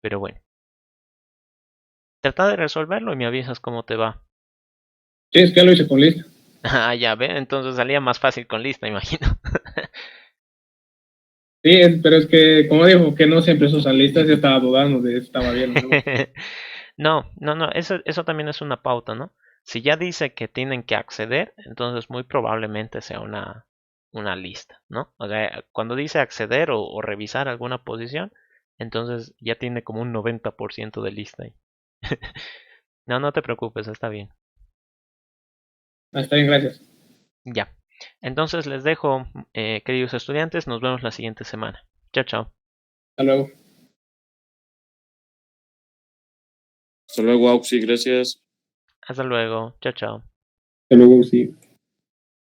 Pero bueno, trata de resolverlo y me avisas cómo te va. Sí, es que ya lo hice con lista. Ah, ya ve, entonces salía más fácil con lista, imagino. Sí, pero es que, como dijo, que no siempre se usan listas, yo estaba dudando de si estaba bien o no. No, eso también es una pauta, ¿no? Si ya dice que tienen que acceder, entonces muy probablemente sea una lista, ¿no? O sea, cuando dice acceder o revisar alguna posición, entonces ya tiene como un 90% de lista ahí. No te preocupes, está bien. Está bien, gracias. Ya. Entonces les dejo, queridos estudiantes, nos vemos la siguiente semana. Chao, chao. Hasta luego. Hasta luego, Auxi, gracias. Hasta luego. Chao, chao. Hasta luego, sí.